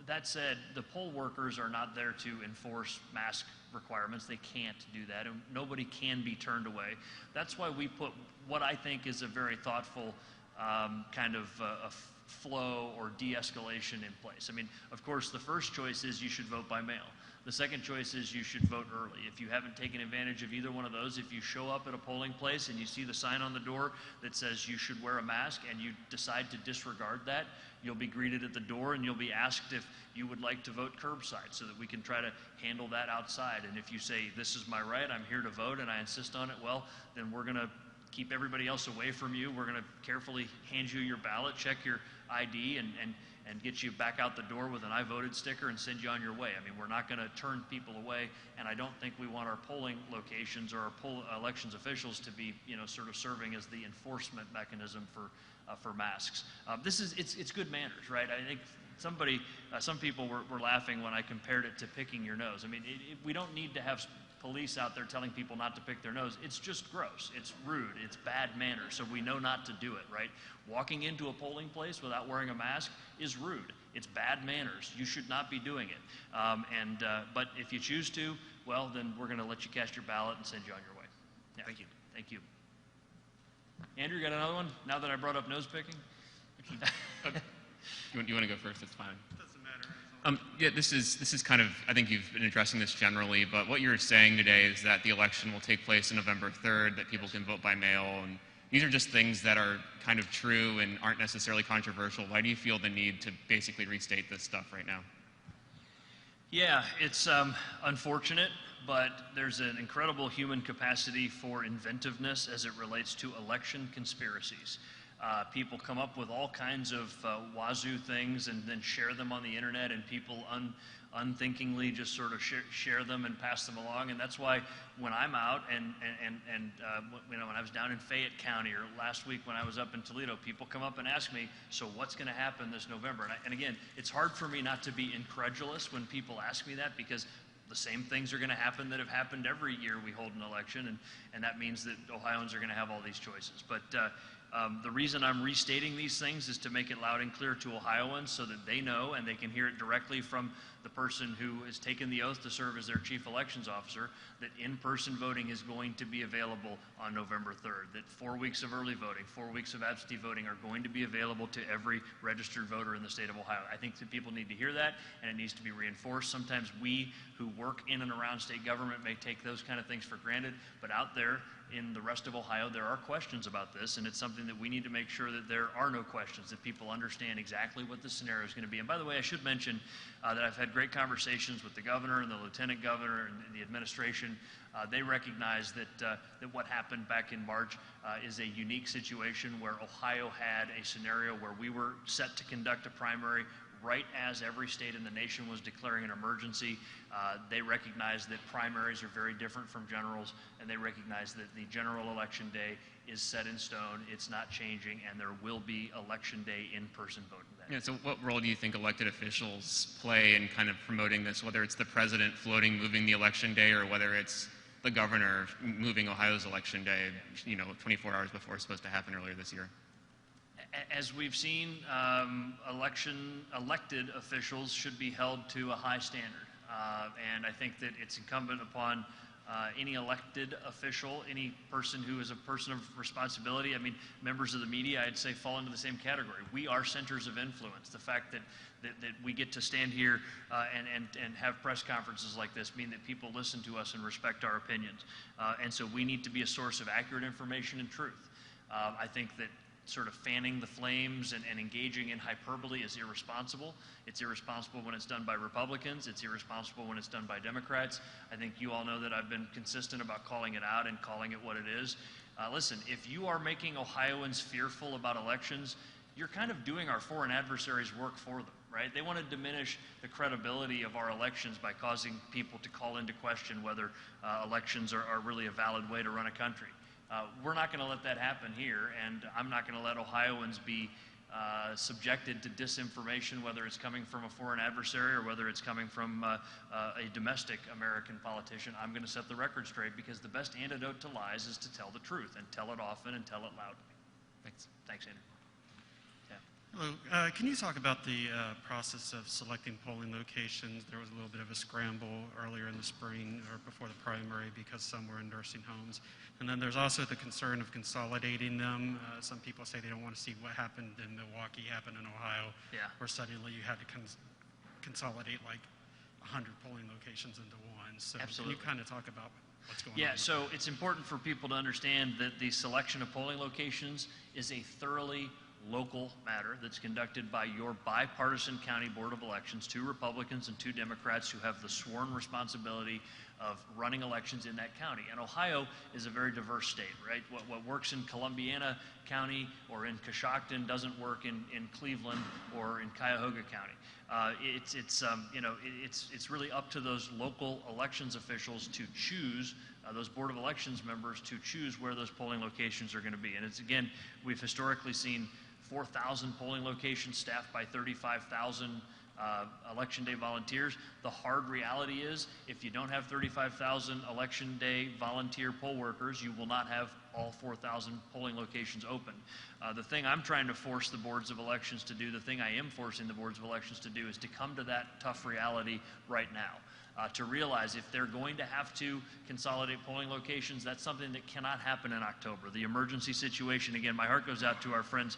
That said, the poll workers are not there to enforce mask requirements. They can't do that, and nobody can be turned away. That's why we put what I think is a very thoughtful kind of a flow or de-escalation in place. I mean, of course, the first choice is you should vote by mail. The second choice is you should vote early. If you haven't taken advantage of either one of those, if you show up at a polling place and you see the sign on the door that says you should wear a mask and you decide to disregard that, you'll be greeted at the door and you'll be asked if you would like to vote curbside so that we can try to handle that outside. And if you say, this is my right, I'm here to vote and I insist on it, well, then we're going to keep everybody else away from you. We're going to carefully hand you your ballot, check your ID, and get you back out the door with an I voted sticker and send you on your way. I mean, we're not going to turn people away, and I don't think we want our polling locations or our elections officials to be, sort of serving as the enforcement mechanism for masks. It's good manners, right? I think some people were laughing when I compared it to picking your nose. I mean, we don't need to have police out there telling people not to pick their nose. It's just gross. It's rude. It's bad manners. So we know not to do it, right? Walking into a polling place without wearing a mask is rude. It's bad manners. You should not be doing it. But if you choose to, well, then we're going to let you cast your ballot and send you on your way. Yeah. Thank you. Thank you. Andrew, you got another one? Now that I brought up nose picking? You want to go first? It's fine. Doesn't matter. Yeah, this is kind of, I think you've been addressing this generally, but what you're saying today is that the election will take place on November 3rd, that people can vote by mail, and these are just things that are kind of true and aren't necessarily controversial. Why do you feel the need to basically restate this stuff right now? Yeah, it's unfortunate, but there's an incredible human capacity for inventiveness as it relates to election conspiracies. People come up with all kinds of wazoo things and then share them on the internet, and people unthinkingly just sort of share them and pass them along. And that's why when I'm out and when I was down in Fayette County, or last week when I was up in Toledo, people come up and ask me, so what's going to happen this November? And again, it's hard for me not to be incredulous when people ask me that, because the same things are going to happen that have happened every year we hold an election, and that means that Ohioans are going to have all these choices. But the reason I'm restating these things is to make it loud and clear to Ohioans so that they know and they can hear it directly from the person who has taken the oath to serve as their chief elections officer, that in-person voting is going to be available on November 3rd, that 4 weeks of early voting, 4 weeks of absentee voting are going to be available to every registered voter in the state of Ohio. I think that people need to hear that, and it needs to be reinforced. Sometimes we who work in and around state government may take those kind of things for granted, but out there in the rest of Ohio, there are questions about this, and it's something that we need to make sure that there are no questions, that people understand exactly what the scenario is going to be. And by the way, I should mention that I've had great conversations with the governor and the lieutenant governor and the administration. They recognize that what happened back in March is a unique situation where Ohio had a scenario where we were set to conduct a primary right as every state in the nation was declaring an emergency. They recognize that primaries are very different from generals, and they recognize that the general election day is set in stone, it's not changing, and there will be election day in-person voting then. Yeah, so what role do you think elected officials play in kind of promoting this, whether it's the president moving the election day, or whether it's the governor moving Ohio's election day, 24 hours before it's supposed to happen earlier this year? As we've seen, elected officials should be held to a high standard. And I think that it's incumbent upon any elected official, any person who is a person of responsibility. I mean, members of the media, I'd say, fall into the same category. We are centers of influence. The fact that we get to stand here and have press conferences like this mean that people listen to us and respect our opinions. And so we need to be a source of accurate information and truth. I think that sort of fanning the flames and engaging in hyperbole is irresponsible. It's irresponsible when it's done by Republicans. It's irresponsible when it's done by Democrats. I think you all know that I've been consistent about calling it out and calling it what it is. Listen, if you are making Ohioans fearful about elections, you're kind of doing our foreign adversaries work for them, right? They want to diminish the credibility of our elections by causing people to call into question whether elections are really a valid way to run a country. We're not going to let that happen here, and I'm not going to let Ohioans be subjected to disinformation, whether it's coming from a foreign adversary or whether it's coming from a domestic American politician. I'm going to set the record straight, because the best antidote to lies is to tell the truth, and tell it often and tell it loudly. Thanks. Thanks, Andrew. Hello. Can you talk about the process of selecting polling locations? There was a little bit of a scramble earlier in the spring or before the primary because some were in nursing homes. And then there's also the concern of consolidating them. Some people say they don't want to see what happened in Milwaukee happen in Ohio, where suddenly you had to consolidate like 100 polling locations into one. So Absolutely. Can you kind of talk about what's going on? Yeah, so it's important for people to understand that the selection of polling locations is a thoroughly local matter that's conducted by your bipartisan county board of elections, 2 Republicans and 2 Democrats who have the sworn responsibility of running elections in that county. And Ohio is a very diverse state, right? What works in Columbiana County or in Coshocton doesn't work in Cleveland or in Cuyahoga County. It's really up to those local elections officials to choose, those board of elections members to choose where those polling locations are going to be. And it's, again, we've historically seen 4,000 polling locations staffed by 35,000 election day volunteers. The hard reality is, if you don't have 35,000 election day volunteer poll workers, you will not have all 4,000 polling locations open. The thing I'm trying to force the boards of elections to do, the thing I am forcing the boards of elections to do, is to come to that tough reality right now. to realize if they're going to have to consolidate polling locations, that's something that cannot happen in October. The emergency situation, again, my heart goes out to our friends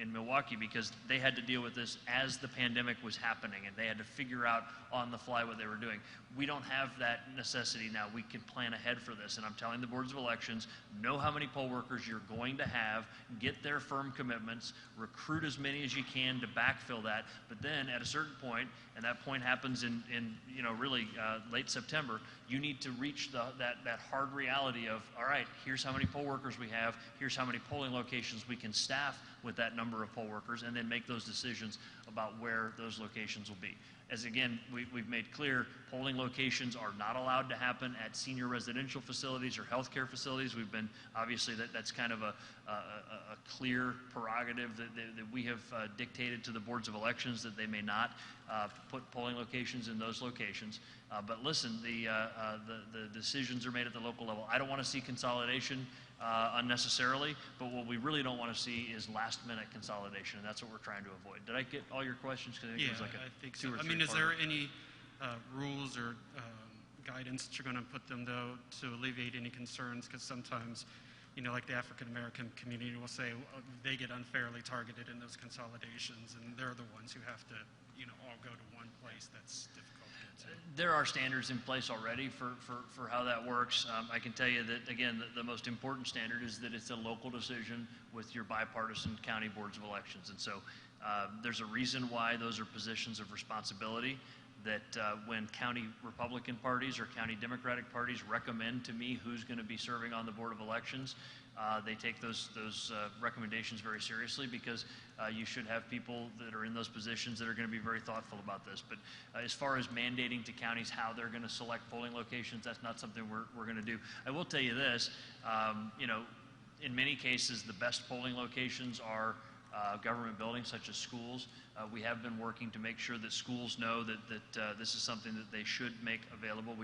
in Milwaukee, because they had to deal with this as the pandemic was happening, and they had to figure out on the fly what they were doing. We don't have that necessity now. We can plan ahead for this, and I'm telling the boards of elections, know how many poll workers you're going to have, get their firm commitments, recruit as many as you can to backfill that, but then at a certain point, and that point happens in really late September, you need to reach that hard reality of, all right, here's how many poll workers we have, here's how many polling locations we can staff with that number of poll workers, and then make those decisions about where those locations will be. As again, we've made clear, polling locations are not allowed to happen at senior residential facilities or healthcare facilities. We've been, obviously, that's kind of a clear prerogative that we have dictated to the boards of elections, that they may not put polling locations in those locations. But listen, the decisions are made at the local level. I don't want to see consolidation unnecessarily, but what we really don't want to see is last-minute consolidation, and that's what we're trying to avoid. Did I get all your questions? Because I think it was like I think two so. or I three mean, is part. there any rules or guidance that you're going to put them, though, to alleviate any concerns? Because sometimes, like the African American community will say, well, they get unfairly targeted in those consolidations, and they're the ones who have to, all go to one place. That's difficult to get to. There are standards in place already for how that works. I can tell you that, again, the most important standard is that it's a local decision with your bipartisan county boards of elections. And so there's a reason why those are positions of responsibility, that when county Republican parties or county Democratic parties recommend to me who's going to be serving on the Board of Elections, they take those recommendations very seriously, because you should have people that are in those positions that are going to be very thoughtful about this. But as far as mandating to counties how they're going to select polling locations, that's not something we're going to do. I will tell you this, in many cases, the best polling locations are government buildings such as schools. We have been working to make sure that schools know that this is something that they should make available.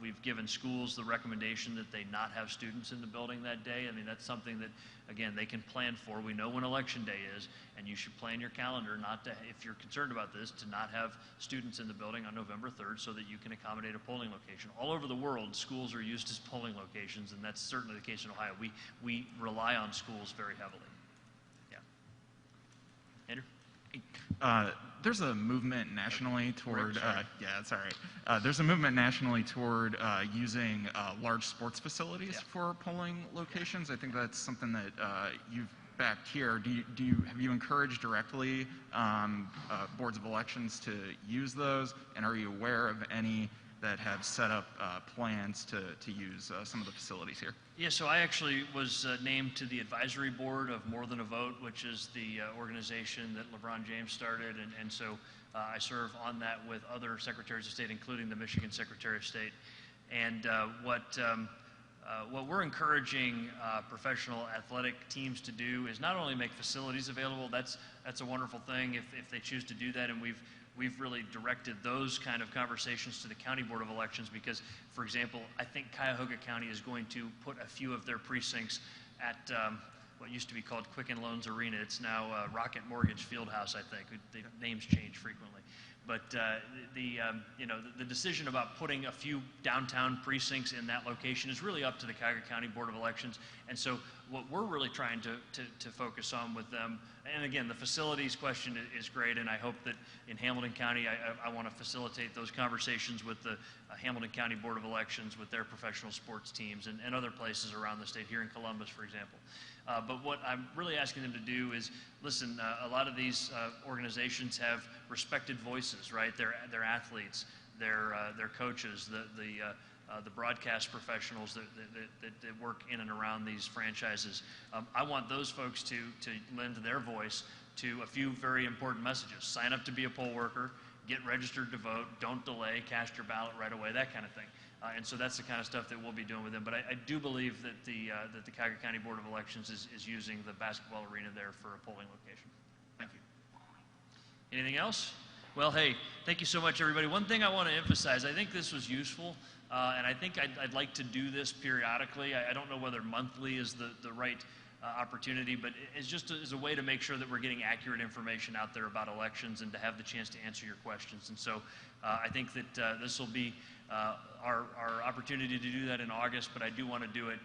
We've given schools the recommendation that they not have students in the building that day. I mean, that's something that, again, they can plan for. We know when election day is, and you should plan your calendar not to, if you're concerned about this, to not have students in the building on November 3rd, so that you can accommodate a polling location. All over the world, schools are used as polling locations, and that's certainly the case in Ohio. We rely on schools very heavily. Yeah. Andrew? There's a movement nationally toward, sorry. yeah, it's all right. There's a movement nationally toward using large sports facilities for polling locations. I think that's something that you've backed here. Have you encouraged directly boards of elections to use those, and are you aware of any that have set up plans to use some of the facilities here? Yeah, so I actually was named to the advisory board of More Than a Vote, which is the organization that LeBron James started, and so I serve on that with other secretaries of state, including the Michigan Secretary of State. And what we're encouraging professional athletic teams to do is not only make facilities available. That's a wonderful thing if they choose to do that, and we've really directed those kind of conversations to the County Board of Elections, because, for example, I think Cuyahoga County is going to put a few of their precincts at what used to be called Quicken Loans Arena. It's now Rocket Mortgage Fieldhouse, I think. The names change frequently. But the decision about putting a few downtown precincts in that location is really up to the Cuyahoga County Board of Elections. And so what we're really trying to focus on with them, and again, the facilities question is great, and I hope that in Hamilton County, I want to facilitate those conversations with the Hamilton County Board of Elections, with their professional sports teams, and other places around the state, here in Columbus, for example. But what I'm really asking them to do is, listen, a lot of these organizations have respected voices, right? They're athletes, they're coaches, the broadcast professionals that work in and around these franchises. I want those folks to lend their voice to a few very important messages. Sign up to be a poll worker, get registered to vote, don't delay, cast your ballot right away, that kind of thing. And so that's the kind of stuff that we'll be doing with them. But I do believe that the Cuyahoga County Board of Elections is using the basketball arena there for a polling location. Thank you. Anything else? Well, hey, thank you so much, everybody. One thing I want to emphasize, I think this was useful, and I think I'd like to do this periodically. I don't know whether monthly is the right opportunity, but it's just as a way to make sure that we're getting accurate information out there about elections and to have the chance to answer your questions. And so I think that this will be our opportunity to do that in August, but I do want to do it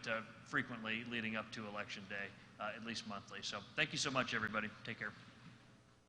frequently leading up to Election Day, at least monthly. So thank you so much, everybody. Take care.